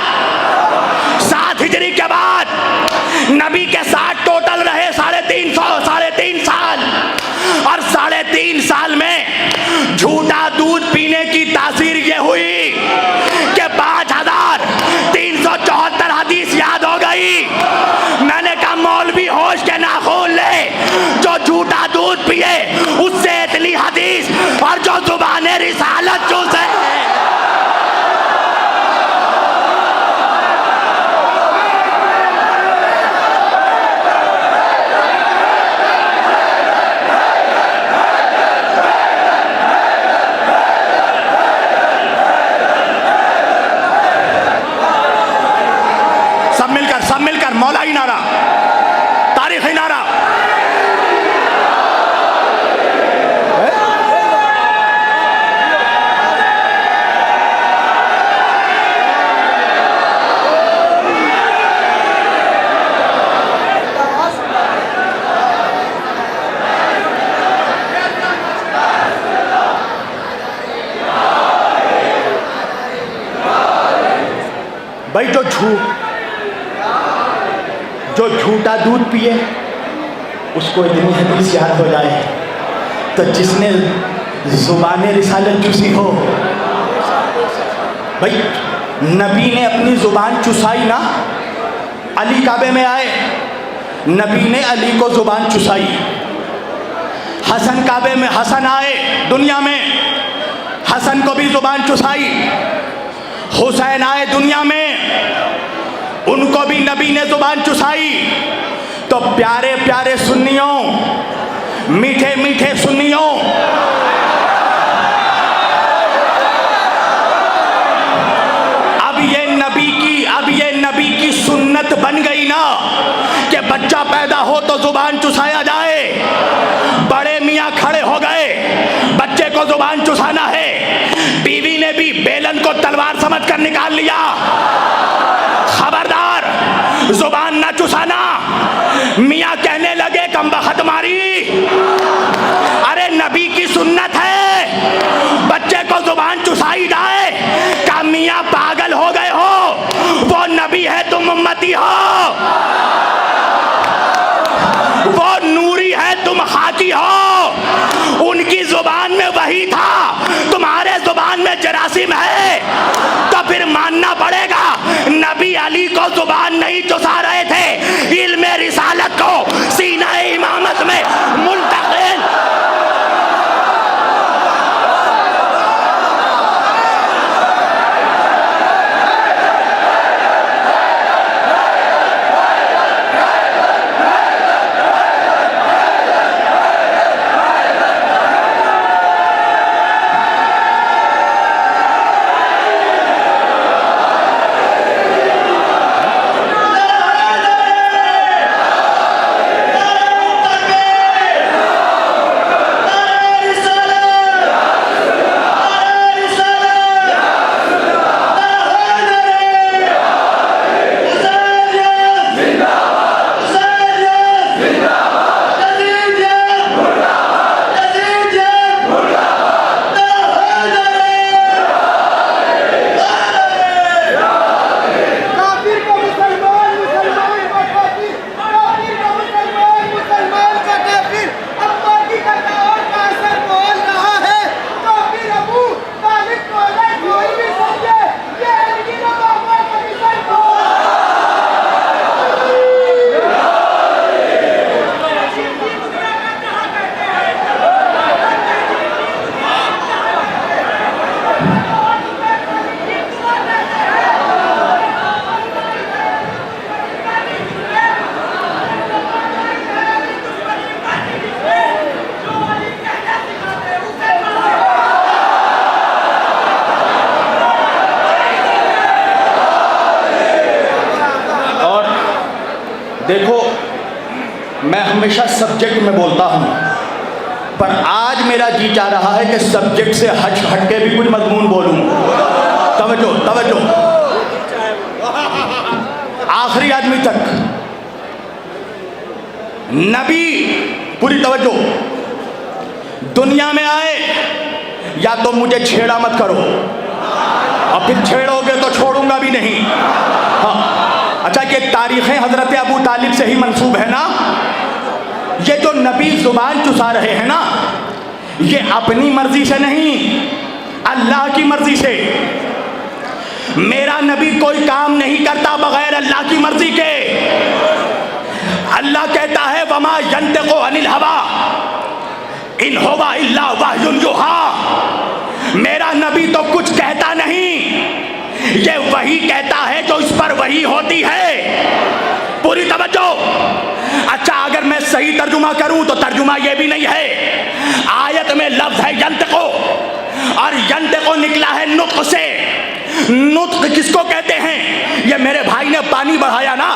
7 हिजरी के बाद। नबी के साथ टोटल रहे 3.5 साल, और 3.5 साल में झूठा दूध पीने की तासीर ये हुई कि 5374 हदीस याद हो गई। मैंने कहा मौलवी होश के नाखून ले, जो झूठा दूध पिए उससे इतनी हदीस, और जो जुबाने रिसालत चूसे। सब मिलकर मौलाई नारा, तारीखी नारा। भाई जो झूठा दूध पिए उसको इतनी हदीस याद हो जाए, तो जिसने जुबाने रिसालत चूसी हो, भाई नबी ने अपनी जुबान चुसाई ना। अली काबे में आए, नबी ने अली को जुबान चुसाई। हसन काबे में, हसन आए दुनिया में, हसन को भी जुबान चुसाई। हुसैन आए दुनिया में, उनको भी नबी ने जुबान चुसाई। तो प्यारे प्यारे सुन्नियों, मीठे मीठे सुन्नियों, अब ये नबी की सुन्नत बन गई ना कि बच्चा पैदा हो तो जुबान चुसाया जाए। बड़े मियाँ खड़े हो गए, बच्चे को जुबान चुसाना है। बीवी ने भी बेलन को तलवार समझकर निकाल लिया। खबरदार, जुबान ना चुसाना। मियाँ कहने लगे कमबख्त मारी, अरे नबी की सुन्नत है बच्चे को जुबान चुसाई जाए। क्या मियाँ पागल हो गए हो? वो नबी है, तुम उम्मती हो। वो नूरी है, तुम खाकी हो। उनकी जुबान में वही था, तुम्हारे जुबान में जरासीम है। तो फिर मानना पड़ेगा नबी अली को जुबान नहीं चुसा रहे थे, इल्मे रिसालत को सीना इमामत में मुंतकिल। देखो, मैं हमेशा सब्जेक्ट में बोलता हूँ, पर आज मेरा जी चाह रहा है कि सब्जेक्ट से हट के भी कुछ मजमून बोलूँ। तवज्जो तवज्जो, आखिरी आदमी तक नबी, पूरी तवज्जो। दुनिया में आए, या तो मुझे छेड़ा मत करो, और फिर छेड़ोगे तो छोड़ूंगा भी नहीं। हाँ, अच्छा, ये तारीखें हजरत अबू तालिब से ही मंसूब है ना। ये जो नबी जुबान चुसा रहे हैं ना, ये अपनी मर्जी से नहीं, अल्लाह की मर्जी से। मेरा नबी कोई काम नहीं करता बगैर अल्लाह की मर्जी के। अल्लाह कहता है वमा यंतिकु अनिल हवा इन हुवा इल्ला वह्युन युहा। मेरा नबी तो कुछ कहता नहीं, ये वही कहता है जो इस पर वही होती है। पूरी तवज्जो। अच्छा, अगर मैं सही तर्जुमा करूं तो तर्जुमा ये भी नहीं है। आयत में लफ्ज है यंतिको, और यंतिको निकला है नुत्क से। नुत्क किसको कहते हैं? ये मेरे भाई ने पानी बढ़ाया ना,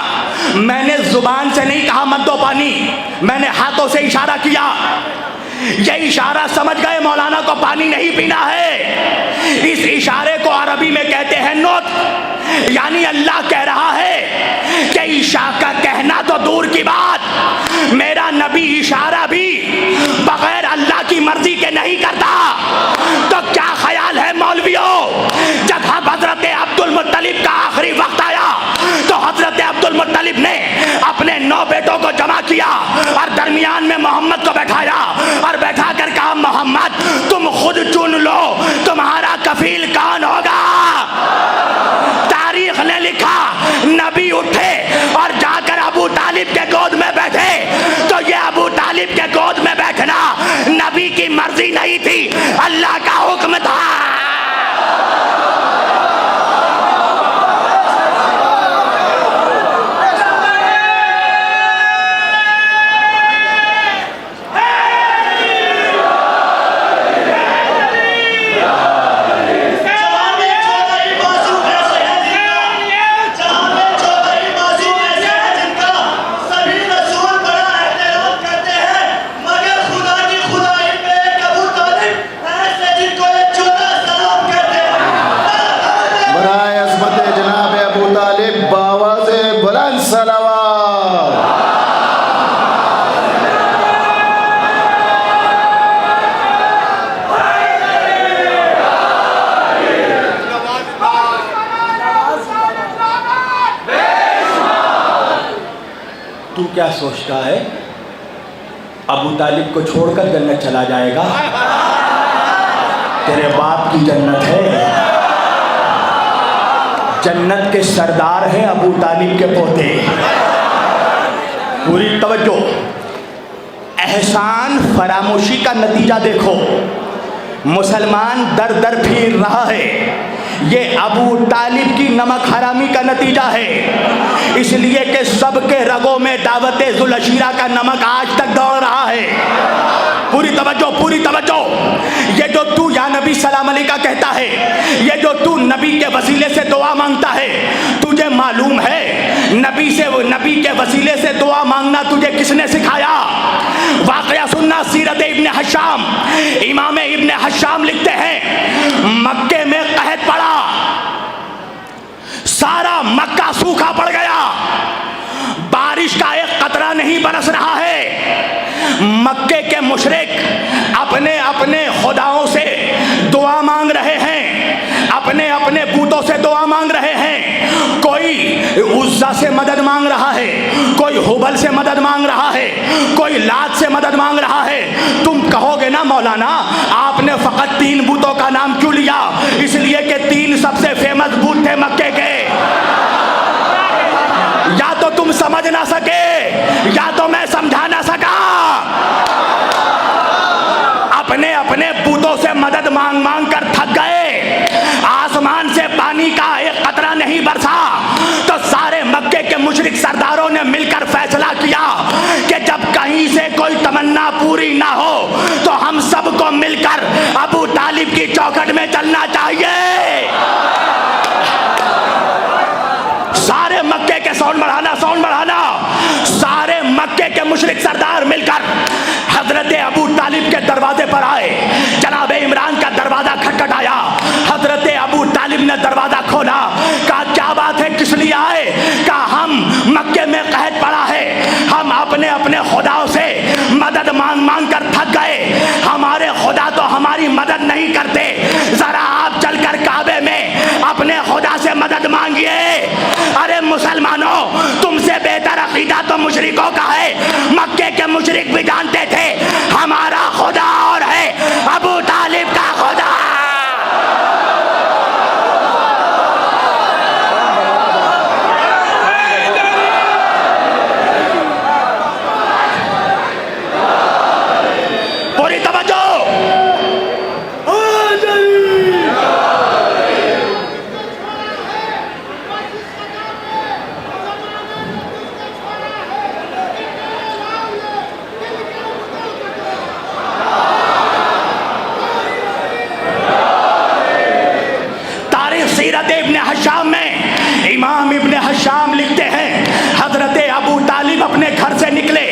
मैंने जुबान से नहीं कहा मत दो पानी, मैंने हाथों से इशारा किया। ये इशारा समझ गए मौलाना को पानी नहीं पीना है। इस इशारे को अरबी में कहते हैं नुत्क। यानी अल्लाह कह रहा है कि ईशा का कहना तो दूर की बात, मेरा नबी इशारा भी बगैर अल्लाह की मर्जी के नहीं करता। तो क्या ख्याल है मौलवियों, जब हजरत अब्दुल मुत्तलिब का आखिरी वक्त आया तो हजरत अब्दुल मुत्तलिब ने अपने 9 बेटों को जमा किया और दरमियान में मोहम्मद को बैठाया और बैठा कर कहा, मोहम्मद तुम खुद चुन लो तुम्हारा कफील कौन होगा। तारीख ने लिखा, नबी उठे और जाकर अबू तालिब के गोद में बैठे। तो ये अबू तालिब के गोद में बैठना नबी की मर्जी नहीं थी, अल्लाह का हुक्म था। तू क्या सोचता है अबू तालिब को छोड़कर जन्नत चला जाएगा? तेरे बाप की जन्नत है। जन्नत के सरदार हैं अबू तालिब के पोते। पूरी तवज्जो। एहसान फरामोशी का नतीजा देखो। मुसलमान दर दर फिर रहा है। ये अबू तालिब की नमक हरामी का नतीजा है। इसलिए कि सबके रगों में दावते जुलशीरा का नमक आज तक दौड़ रहा है। पूरी तवज्जो, पूरी तवज्जो। ये जो तू या नबी सलाम अलैका कहता है, ये जो तू नबी के वसीले से दुआ मांगता है, तुझे मालूम है नबी के वसीले से दुआ मांगना तुझे किसने सिखाया? वाकया सुनना, सीरत इब्ने हशाम। इमाम इब्ने हशाम लिखते हैं मक्के में कहत पड़ा, सारा मक्का सूखा पड़ गया, बारिश का एक कतरा नहीं बरस रहा है। मक्के के मुशरिक अपने अपने खुदाओं से दुआ मांग रहे हैं, अपने अपने बूतों से दुआ मांग रहे हैं। कोई उज्जा से मदद मांग रहा है, कोई हुबल से मदद मांग रहा है, कोई लात से मदद मांग रहा है। तुम कहोगे ना मौलाना आपने फकत 3 बूतों का नाम क्यों लिया? इसलिए कि 3 सबसे फेमस बूत थे मक्के के। या तो तुम समझ ना सके या तो मैं समझा ना सका। अपने अपने बूतों से मदद मांग मांग कर थक गए, आसमान से पानी का एक कतरा नहीं बरसा। तो सारे मक्के के मुशरिक सरदारों ने मिलकर फैसला किया कि जब कहीं से कोई तमन्ना पूरी ना हो तो हम सबको मिलकर अबू तालिब की चौखट में चलना चाहिए। सारे मक्के के साउंड बढ़ाना। सारे मक्के के मुशरिक सरदार मिलकर हजरत अबू तालिब के दरवाजे पर आए। जनाब इमरान का दरवाजा खटखटाया। हजरत अबू तालिब ने दरवाजा खोला। कहा क्या बात है, किस लिए आए? कहा हम मक्के में कहत पड़ा है, हम अपने अपने खुदाओं से मदद मांग मांग कर थक गए। हमारे खुदा तो हमारी मदद नहीं करते, जरा आप चलकर काबे में अपने खुदा से मदद मांगिए। अरे मुसलमानों, तुमसे बेहतर अकीदा तो मुशरिकों का है। मक्के के मुशरिक भी जानते थे हमारा खुदा और है अबू तालिब का खुदा। पूरी तवज्जो। सीरत इब्ने हशाम में इमाम इब्ने हशाम लिखते हैं हजरत अबू तालिब अपने घर से निकले,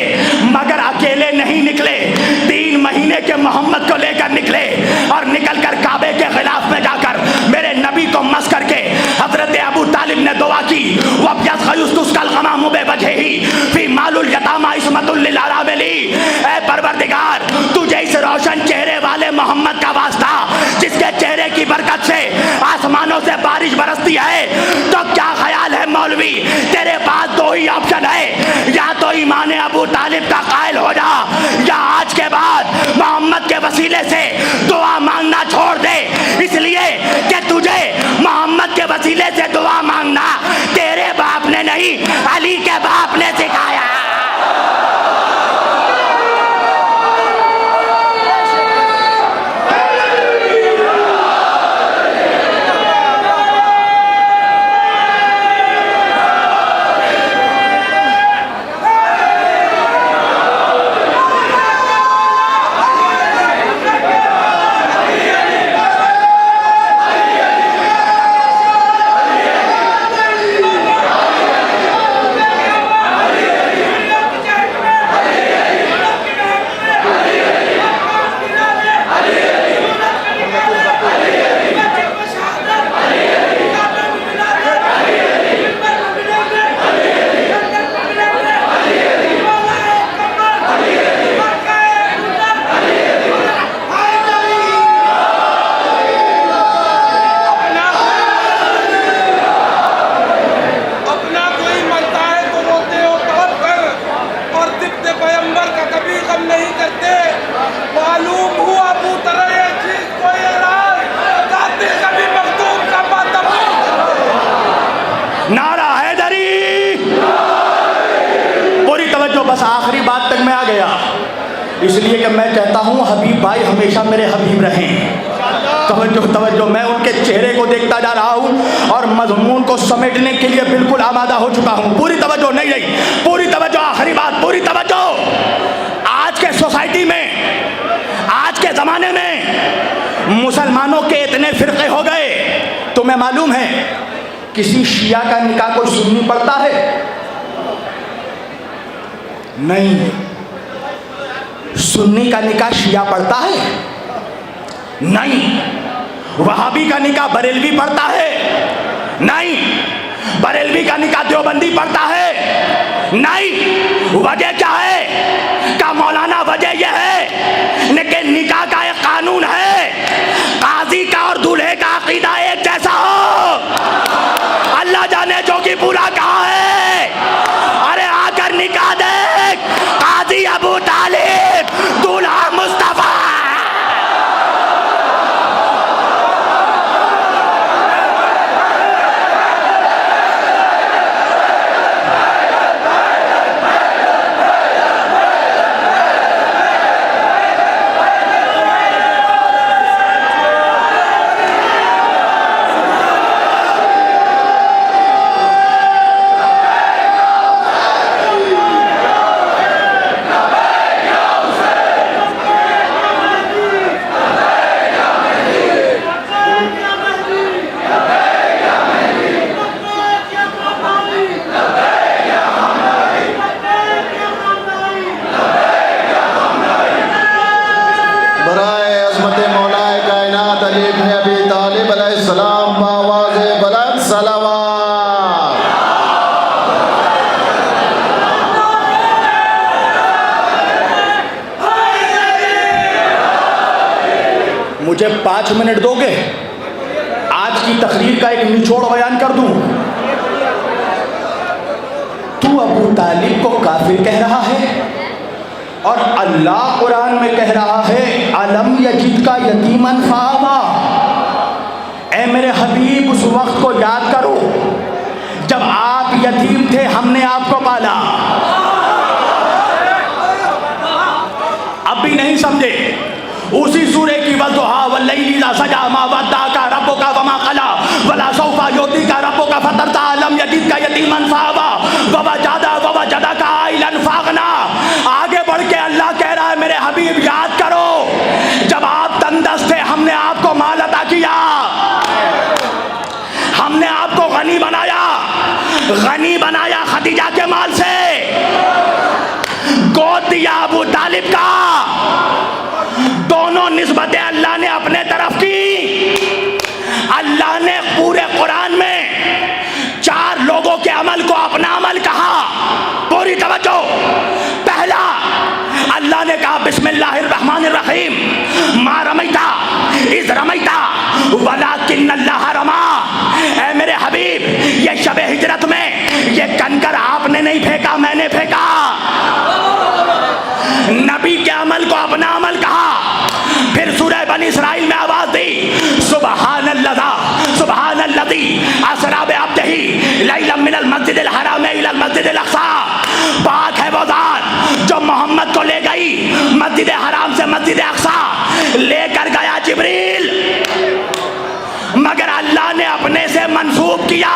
मगर अकेले नहीं निकले। 3 महीने के मोहम्मद को लेकर निकले और निकलकर काबे के खिलाफ में जाकर मेरे नबी को मस करके हजरत अबू तालिब ने दुआ की। ऐ परवरदिगार, तुझे इस रोशन चेहरे वाले मोहम्मद का वास्ता जिसके चेहरे की बरकत से आसमानों से बारिश बरसती है। तो क्या ख्याल है मौलवी, तेरे पास 2 ही ऑप्शन है, या तो ईमान अबू तालिब का कायल हो जा, या आज के बाद मोहम्मद के वसीले से दुआ मांगना छोड़ दे। इसलिए कि तुझे मोहम्मद के वसीले से दुआ मांगना तेरे बाप ने नहीं, अली के बाप ने सिखाया। आखिरी बात तक मैं आ गया, इसलिए कि मैं चाहता हूँ हबीब भाई हमेशा मेरे हबीब रहें। तवज्जो तवज्जो, मैं उनके चेहरे को देखता जा रहा हूँ और मजमून को समेटने के लिए बिल्कुल आमादा हो चुका हूँ। पूरी तवज्जो, नहीं नहीं, पूरी तवज्जो, आखिरी बात, पूरी तवज्जो। आज के सोसाइटी में, आज के ज़माने में मुसलमानों के इतने फ़िरक़े हो गए, तुम्हें मालूम है किसी शिया का निकाह कोई सुन्नी पढ़ता है? नहीं। सुन्नी का निकाह शिया पढ़ता है? नहीं। वहाबी का निकाह बरेलवी पढ़ता है? नहीं। बरेलवी का निकाह देवबंदी पढ़ता है? नहीं। वजह क्या है? का मौलाना वजह यह है लेकिन निकाह का एक कानून है, काजी का और दूल्हे का अकीदा एक जैसा हो। अल्लाह जाने जो कि पूरा कहा है। अरे आकर निकाह देख, काजी अबू तालिब, दूल्हा मुस्तफा। मुझे 5 मिनट दोगे? आज की तकरीर का एक निचोड़ बयान कर दूं। तू अबू तालिब को काफिर कह रहा है और अल्लाह कुरान में कह रहा है अलम यजिद का यतीमन फावा। ऐ मेरे हबीब, उस वक्त को याद करो जब आप यतीम थे, हमने आपको पाला। अब भी नहीं समझे? उसी सूरे की वज़ुहा वल्लैलि इज़ा सजा मा वद्दाका रब्बुका वमा क़ला वला सौफा युअतीका रब्बुका फतरदा अलम यजिदका यतीमन फ़आवा ववजदका आइलन फ़अग़ना। आगे बढ़ के अल्लाह कह रहा है मेरे हबीब याद करो जब आप तंदरुस्त थे, हमने आपको माल अता किया, हमने आपको गनी बनाया खदीजा के माल से, गोद दिया अबू तालिब का। दोनों निस्बतें अल्लाह ने अपने तरफ की। अल्लाह ने पूरे कुरान में 4 लोगों के अमल को अपना अमल कहा। पूरी तवज्जो। पहला, अल्लाह ने कहा बिस्मिल्लाहिर्रहमानिर्रहीम मा रमैता इज़ रमैता वलाकिन्नल्लाह रमा। ऐ मेरे हबीब, ये शब हिजरत में ये कंकर आपने नहीं फेंका, मैंने फेंका। नबी के अमल को अपना अमल कहा। फिर सूरह बनी इसराइल में आवाज दी सुबहानल्लज़ी असरा बिअब्दिही लैलन मिनल मस्जिदिल हराम इलल मस्जिदिल अक़सा। बात है वो ज़ात जो मोहम्मद को ले गई मस्जिद हराम से मस्जिद अक़सा, लेकर गया जिब्रील, मगर अल्लाह ने अपने से मंसूब किया।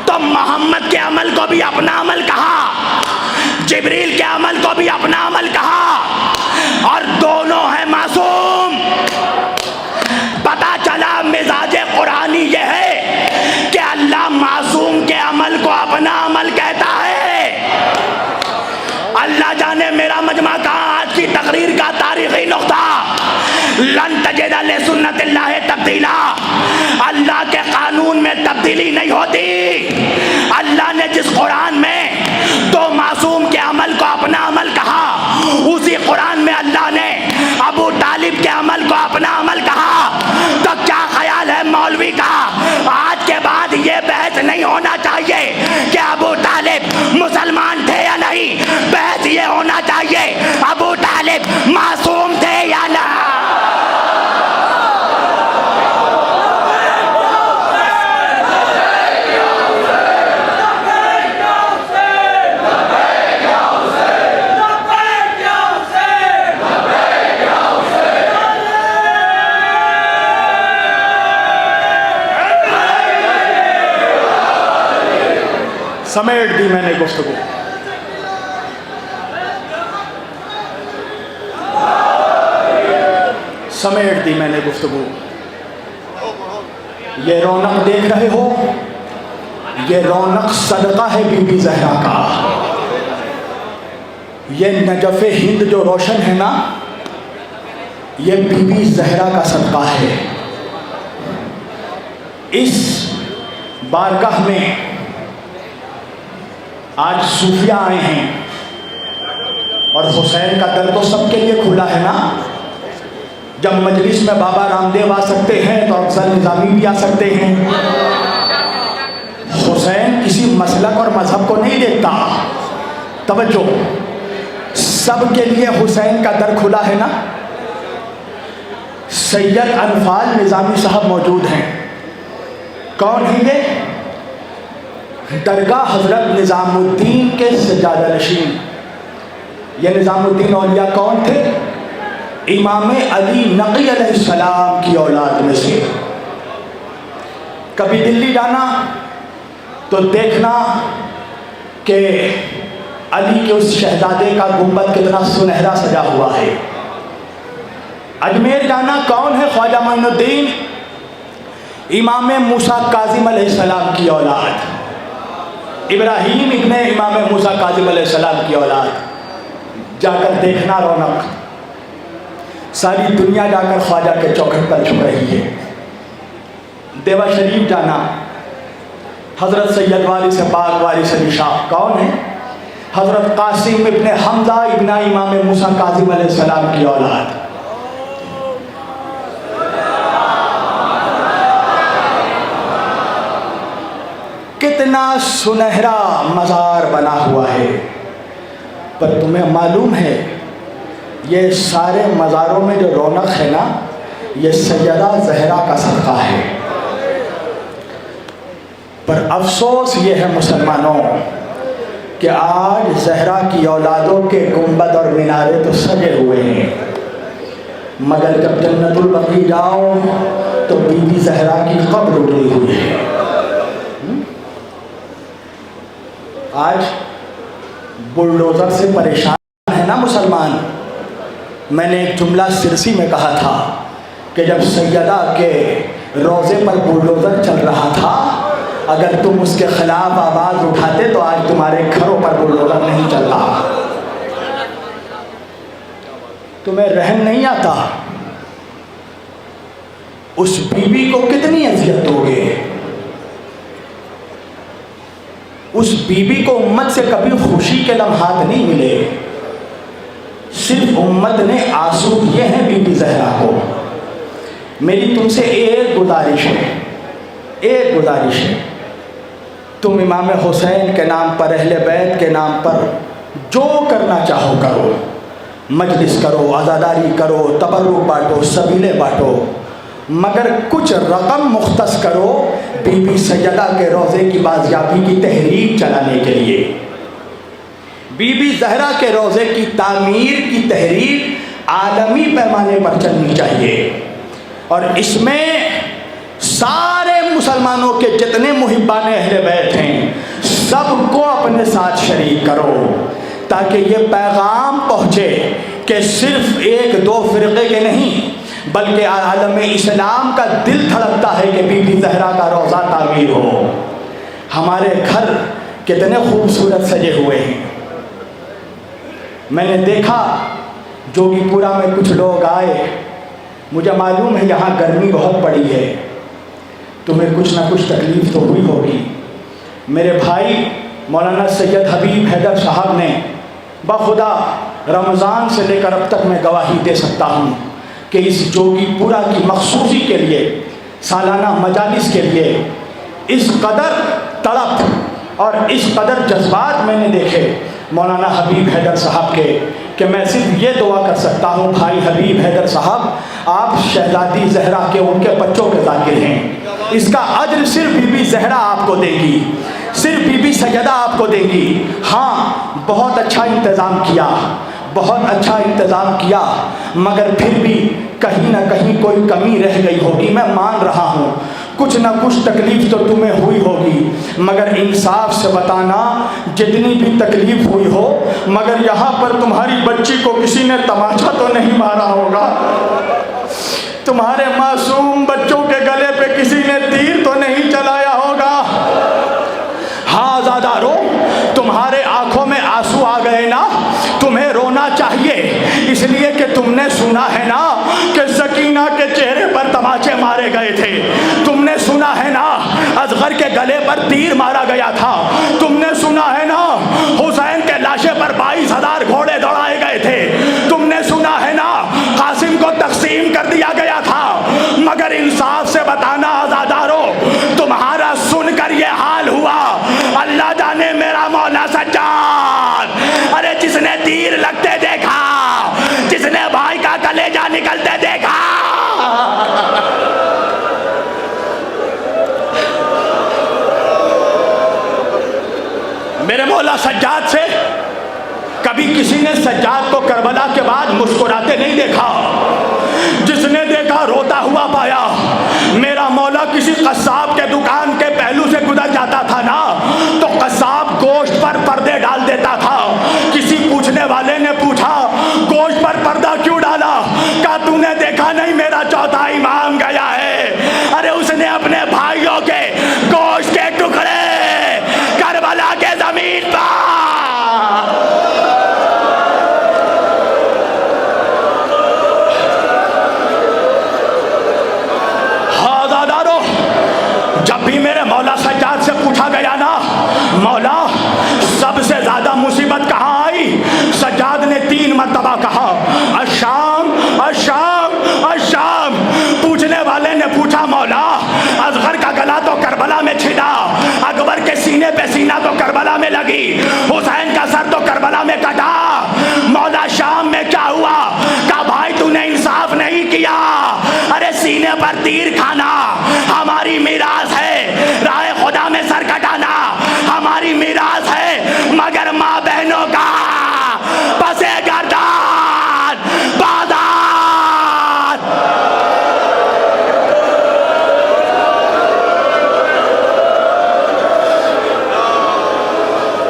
तो मोहम्मद के अमल को भी अपना अमल कहा, जिब्रील के अमल को भी अपना अमल कहा, और दोनों है मासूम। पता चला मिजाज कुरानी ये है कि अल्लाह मासूम के अमल को अपना अमल कहता है। अल्लाह जाने मेरा मजमा कहाँ। आज की तकरीर का तारीखी नुक्ता, लन तजिद लिसुन्नतिल्लाहि तब्दीला। अल्लाह के कानून में तब्दीली नहीं होती। अल्लाह ने जिस कुरान में 2 मासूम के अमल को अपना अमल कहा, उसी कुरान में अल्लाह ने अबू तालिब के अमल को अपना अमल कहा। तो क्या ख्याल है मौलवी का, आज के बाद ये बहस नहीं होना चाहिए कि अबू तालिब मुसलमान थे या नहीं। बहस ये होना चाहिए अबू तालिब मासूम थे या नहीं। समेट दी मैंने गुफ्तगू। समेट दी मैंने गुफ्तगू। ये रौनक देख रहे हो, ये रौनक सदका है बीबी ज़हरा का। ये नजफ़े हिंद जो रोशन है ना, ये बीबी ज़हरा का सदका है। इस बारगाह में आज सूफिया आए हैं और हुसैन का दर तो सबके लिए खुला है ना। जब मजलिस में बाबा रामदेव आ सकते हैं तो अफजल निज़ामी भी आ सकते हैं। हुसैन किसी मसलक और मजहब को नहीं देखता। तवज्जो, सबके लिए हुसैन का दर खुला है ना। सैयद अनफाल निज़ामी साहब मौजूद हैं। कौन है ये? दरगाह हजरत निज़ामुद्दीन के सज्जादा नशीन। ये निज़ामुद्दीन औलिया कौन थे? इमाम अली नक़ी अलैहिस्सलाम की औलाद में से। कभी दिल्ली जाना तो देखना कि अली के उस शहजादे का गुंबद कितना सुनहरा सजा हुआ है। अजमेर जाना, कौन है? ख्वाजा मोइनुद्दीन, इमाम मूसा काज़िम अलैहिस्सलाम की औलाद, इब्राहीम इब्ने इमाम मूसा काज़िम अलैहिस्सलाम की औलाद। जाकर देखना रौनक। सारी दुनिया जाकर ख्वाजा के चौखट पर झुक रही है। देवा शरीफ जाना, हज़रत सैयद वारिस पाक वारिस अली शाह कौन है? हज़रत कासिम इब्ने हमजा इब्ना इमाम मूसा काज़िम अलैहिस्सलाम की औलाद। कितना सुनहरा मज़ार बना हुआ है। पर तुम्हें मालूम है ये सारे मज़ारों में जो रौनक है ना, ये सैयदा ज़हरा का सदका है। पर अफसोस ये है मुसलमानों कि आज ज़हरा की औलादों के गुंबद और मीनारे तो सजे हुए हैं, मगर जब जन्नतुल बकी जाओ तो बीबी ज़हरा की कब्र उजड़ी हुई है। आज बुलडोज़र से परेशान है ना मुसलमान। मैंने एक जुमला सिरसी में कहा था कि जब सैयदा के रोज़े पर बुलडोज़र चल रहा था, अगर तुम उसके खिलाफ आवाज़ उठाते तो आज तुम्हारे घरों पर बुलडोज़र नहीं चल रहा। तुम्हें रहम नहीं आता? उस बीबी को कितनी अज़ियत दोगे? उस बीबी को उम्मत से कभी खुशी के लम्हात नहीं मिले। सिर्फ उम्मत ने आंसू दिए हैं बीबी ज़हरा को। मेरी तुमसे एक गुजारिश है, एक गुजारिश है, तुम इमाम हुसैन के नाम पर, अहले बैत के नाम पर जो करना चाहो करो। मजलिस करो, आज़ादारी करो, तबर्रुक बांटो, सबीले बांटो, मगर कुछ रकम मुख्तस करो बीबी सैयदा के रोज़े की बाज़ियाबी की तहरीक चलाने के लिए। बीबी ज़हरा के रोज़े की तामीर की तहरीक आलमी पैमाने पर चलनी चाहिए और इसमें सारे मुसलमानों के जितने मुहिब्बान अहले बैत हैं सबको अपने साथ शरीक करो, ताकि ये पैगाम पहुँचे कि सिर्फ एक दो फ़िरक़े के नहीं बल्कि आलम इस्लाम का दिल धड़कता है कि बीबी ज़हरा का रोज़ा तामीर हो। हमारे घर कितने खूबसूरत सजे हुए हैं। मैंने देखा जोगीपुरा में कुछ लोग आए, मुझे मालूम है यहाँ गर्मी बहुत पड़ी है, तुम्हें कुछ ना कुछ तकलीफ़ तो हुई होगी। मेरे भाई मौलाना सैयद हबीब हैदर साहब ने बखुदा रमज़ान से लेकर अब तक मैं गवाही दे सकता हूँ कि इस जोगीपुरा की मखसूसी के लिए, सालाना मजालिस के लिए इस कदर तड़प और इस कदर जज्बात मैंने देखे मौलाना हबीब हैदर साहब के कि मैं सिर्फ ये दुआ कर सकता हूँ, भाई हबीब हैदर साहब आप शहजादी ज़हरा के, उनके बच्चों के ज़ाकिर हैं। इसका अज्र सिर्फ बीबी ज़हरा आपको देगी, सिर्फ बीबी सैयदा आपको देगी। हाँ, बहुत अच्छा इंतज़ाम किया, बहुत अच्छा इंतज़ाम किया, मगर फिर भी कहीं ना कहीं कोई कमी रह गई होगी, मैं मान रहा हूँ। कुछ ना कुछ तकलीफ तो तुम्हें हुई होगी, मगर इंसाफ से बताना जितनी भी तकलीफ हुई हो, मगर यहाँ पर तुम्हारी बच्ची को किसी ने तमाचा तो नहीं मारा होगा, तुम्हारे मासूम बच्चों के गले पे किसी ने तीर तो नहीं चलाया होगा। हाँ आज़ादारो, तुम्हारे आंखों में आंसू आ गए ना, तुम्हें रोना चाहिए, इसलिए कि तुमने सुना है ना कि सकीना के चेहरे पर तमाचे मारे गए थे, तुमने सुना है ना असगर के गले पर तीर मारा गया था, तुमने सुना है ना हुसैन के लाशे पर 22,000 घोड़े दौड़ाए गए थे, तुमने सुना है ना कासिम को तकसीम कर दिया गया था। मगर इंसाफ से बताना आज़ादारो, तुम्हारा सुनकर ये हाल हुआ, अल्लाह जाने मेरा मौला सज्जाद, अरे जिसने तीर लगते देखा, जिसने भाई का कलेजा निकलते देखा, मेरे मौला सज्जाद से कभी किसी ने सज्जाद को करबला के बाद मुस्कुराते नहीं देखा, जिसने देखा रोता हुआ पाया। मेरा मौला किसी कस्साब के दुकान के पहलू से गुजर जाता था ना, तो कस्साब गोश्त पर पर्दे डाल देता था। किसी पूछने वाले ने पूछा गोश्त पर पर्दा क्यों डाला, क्या तूने देखा नहीं मेरा चौथा इमाम गया है। अरे उसने अपने भाइयों के गोश्त के टुकड़े करबला के जमीन पर, मौला सज्जाद से पूछा गया ना, मौला सबसे ज्यादा मुसीबत कहाँ आई, सज्जाद ने 3 मरतबा कहा अशाम अशाम अशाम। पूछने वाले ने पूछा मौला असगर का गला तो करबला में छिदा, अकबर के सीने पे सीना तो करबला में लगी, हुसैन का सर तो करबला में कटा, मौला शाम में क्या हुआ। कहा भाई तूने इंसाफ नहीं किया, अरे सीने पर तीर खाना हमारी मीरास है, राह खुदा में सर कटाना हमारी मीरास है, मगर माँ बहनों का बसे गर्दान बाजार।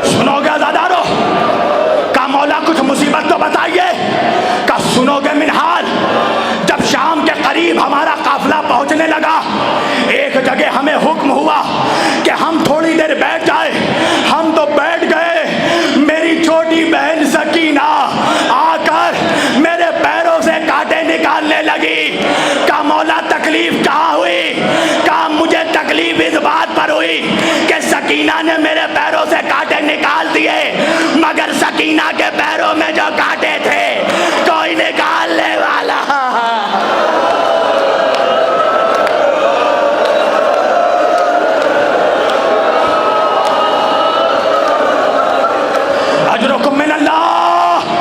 सुनोगे आज़ादारो, का मौला कुछ मुसीबत तो बताइए, का सुनोगे मिनहाल। जब शाम के करीब हमारा काफिला पहुंचने लगा, एक जगह हमें हुक्म हुआ कि हम थोड़ी देर बैठ जाए, हम तो बैठ गए। मेरी छोटी बहन सकीना आकर मेरे पैरों से कांटे निकालने लगी। का मौला तकलीफ कहाँ हुई, का मुझे तकलीफ इस बात पर हुई कि सकीना ने मेरे पैरों से कांटे निकाल दिए, मगर सकीना के पैरों में जो कांटे थे कोई निकालने वाला। अजरुकुम मिन अल्लाह,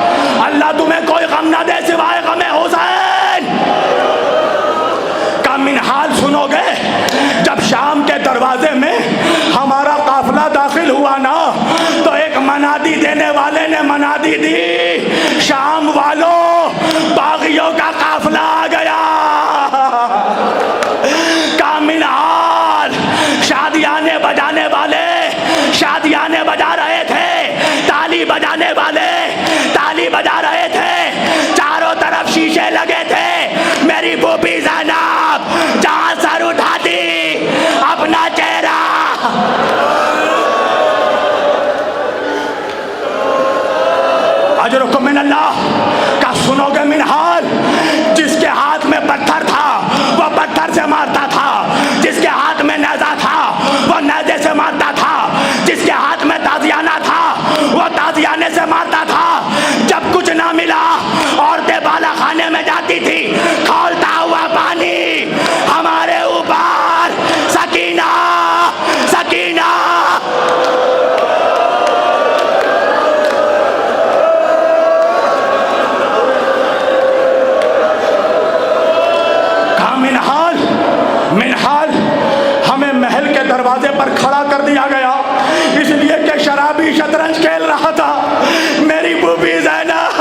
अल्लाह तुम्हें कोई गम ना दे सिवाय गमे हुसैन। का मिनहाल सुनोगे। जब शाम के दरवाजे में हमारा काफिला दाखिल हुआ ना, तो एक मनादी देने वाले ने मनादी दी, शाम वालों बागियों का काफिला आ गया। का मिनहाल, शादियाने बजाने वाले शादियाने बजा रहे थे, ताली बजाने वाले ताली बजा रहे थे, चारों तरफ शीशे लगे थे। मेरी फूफी ज़ैनब जहां सर उठाती अपना चेहरा, अजरुकुम मिन अल्लाह। का सुनोगे मिनहाल। जिसके हाथ में पत्थर था वो पत्थर से मारता था, जिसके हाथ में नेज़ा था वो नेज़े से मारता था, जिसके हाथ में ताजियाना था वो ताजियाने से मारता था। जब कुछ ना मिला औरतें बाला खाने में जाती थी, खौलता हुआ पानी हमारे ऊपर, सकीना सकीना। मिनहाल मिनहाल हमें महल के दरवाजे पर खड़ा कर दिया गया, इसलिए कि शराबी शतरंज खेल रहा था। मेरी फूफी ज़ैनब,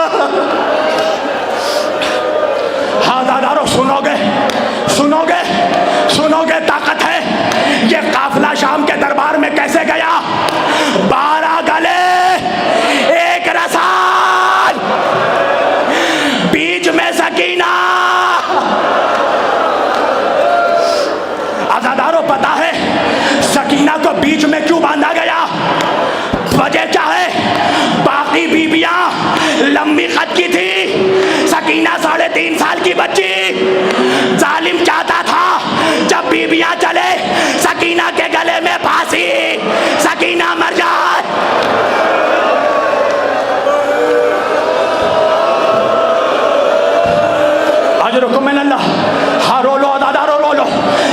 हाँ दादारो सुनोगे सुनोगे सुनोगे, ताकत है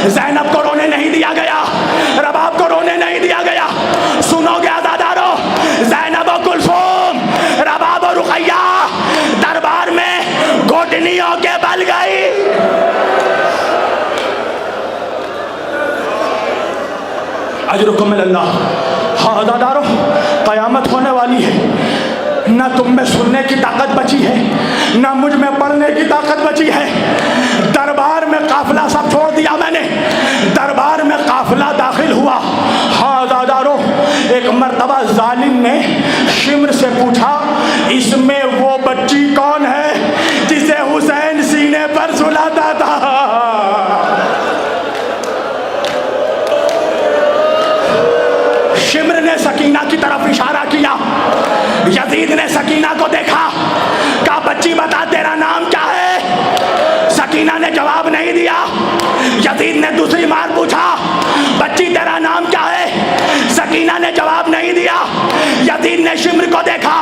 ज़ैनब को रोने नहीं दिया गया, रबाब को रोने नहीं दिया गया। सुनोगे आज़ादारो, ज़ैनब और कुलसूम, रबाब और रुक़ैया दरबार में घुटनियों के बल गई। अजरुकुम मिनल्लाह। हाँ आज़ादारो, क़यामत होने वाली है, ना तुम में सुनने की ताकत बची है, ना मुझ में पढ़ने की ताकत बची है। दरबार में काफिला सब छोड़ दिया मैंने, दरबार में काफिला दाखिल हुआ। हाँ दादारो, एक मर्तबा जालिम ने शिम्र से पूछा, इसमें वो बच्ची कौन है जिसे हुसैन सीने पर सुलाता था? शिम्र ने सकीना की तरफ इशारा किया। यजीद ने सकीना को देखा, कहा बच्ची बता तेरा नाम क्या है? सकीना ने जवाब नहीं दिया। यजीद ने दूसरी बार पूछा, बच्ची तेरा नाम क्या है? सकीना ने जवाब नहीं दिया। यजीद ने शिम्र को देखा,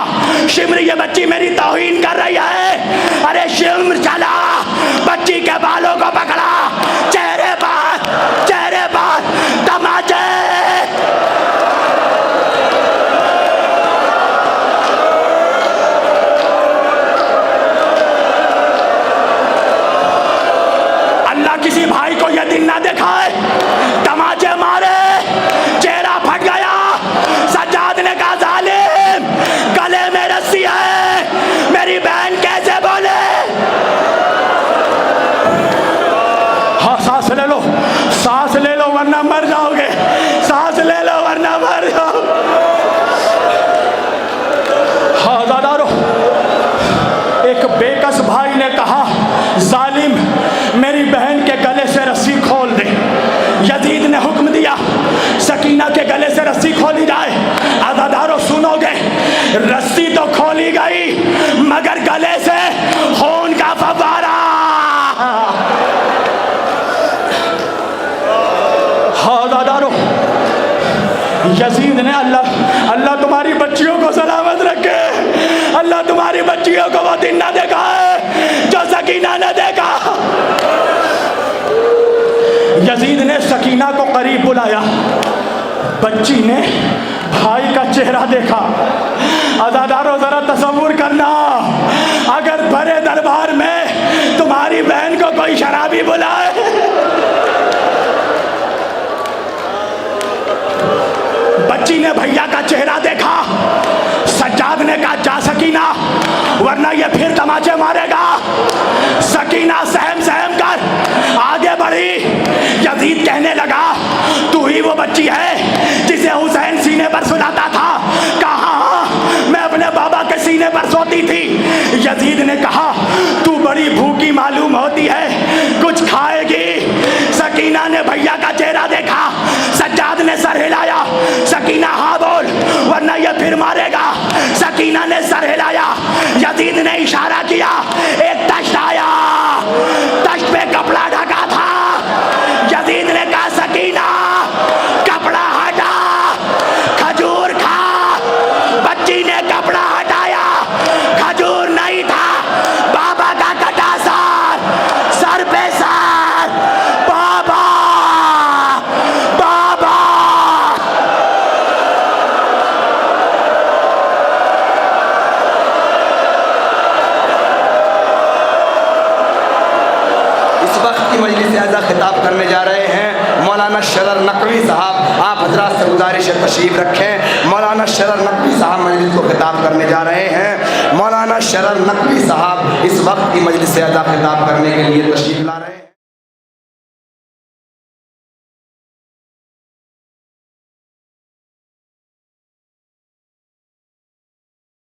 शिम्र ये बच्ची मेरी तौहीन कर रही है। अरे शिम्र चला, बच्ची के बालों को पकड़ा, चेहरे पर तमाचे। किसी भाई को यह दिन ना देखा है, तमाचे मारे, चेहरा फट गया। सज्जाद ने कहा जालिम, गले में रस्सी है, मेरी बहन कैसे बोले? हाँ सांस ले लो, सांस ले लो वरना मर जाओगे, सांस ले लो वरना मर जाओ। हाँ दादारो, एक बेकस भाई ने कहा, जालिम मेरी बहन के गले से रस्सी खोल दे। यजीद ने हुक्म दिया, सकीना के गले से रस्सी खोली जाए। आज़ादारो सुनोगे, रस्सी तो खोली गई मगर गले से खून का फव्वारा। हाँ आज़ादारो, यजीद ने अल्लाह तुम्हारी बच्चियों को सलामत रखे, अल्लाह तुम्हारी बच्चियों को वो दिन ना देखा है जो सकीना ने देखा। यजीद ने सकीना को करीब बुलाया, बच्ची ने भाई का चेहरा देखा। आज़ादारो जरा तसव्वुर करना, अगर बड़े दरबार में तुम्हारी बहन को कोई शराबी बुलाए, बच्ची ने भैया का चेहरा देखा। सज्जाद ने कहा जा सकीना, वरना ये फिर तमाचे मारेगा। सकीना सहम कर आगे बढ़ी। यजीद कहने लगा, तू ही वो बच्ची है जिसे हुसैन सीने पर सुलाता था? कहा मैं अपने बाबा के सीने पर सोती थी। यजीद ने कहा, तू बड़ी भूखी मालूम होती है, कुछ खाएगी? सकीना ने भैया का चेहरा देखा। सज्जाद ने सर हिलाया, सकीना हाँ बोल वरना ये फिर मारेगा। सकीना ने सर हिलाया। यजीद ने इशारा किया, एक तश्त आया, तश्त पे कपड़ा ढका था। यजीद ने कहा, सकीना कपड़ा हटा, खजूर खा। बच्ची ने कपड़ा हटाया, खजूर नहीं था, बाबा का कटा सर पे सर। बाबा बाबा। इस वक्त की मजलिस आज़ा खिताब करने जा रहे हैं मौलाना शरर नकवी साहब। आप हजरात से गुजारिश है तशरीफ रखें। मौलाना शरर नकवी साहब मजलिस को खिताब करने जा रहे हैं। मौलाना शरर नकवी साहब इस वक्त की मजलिस आज़ा खिताब करने के लिए तशरीफ ला रहे हैं।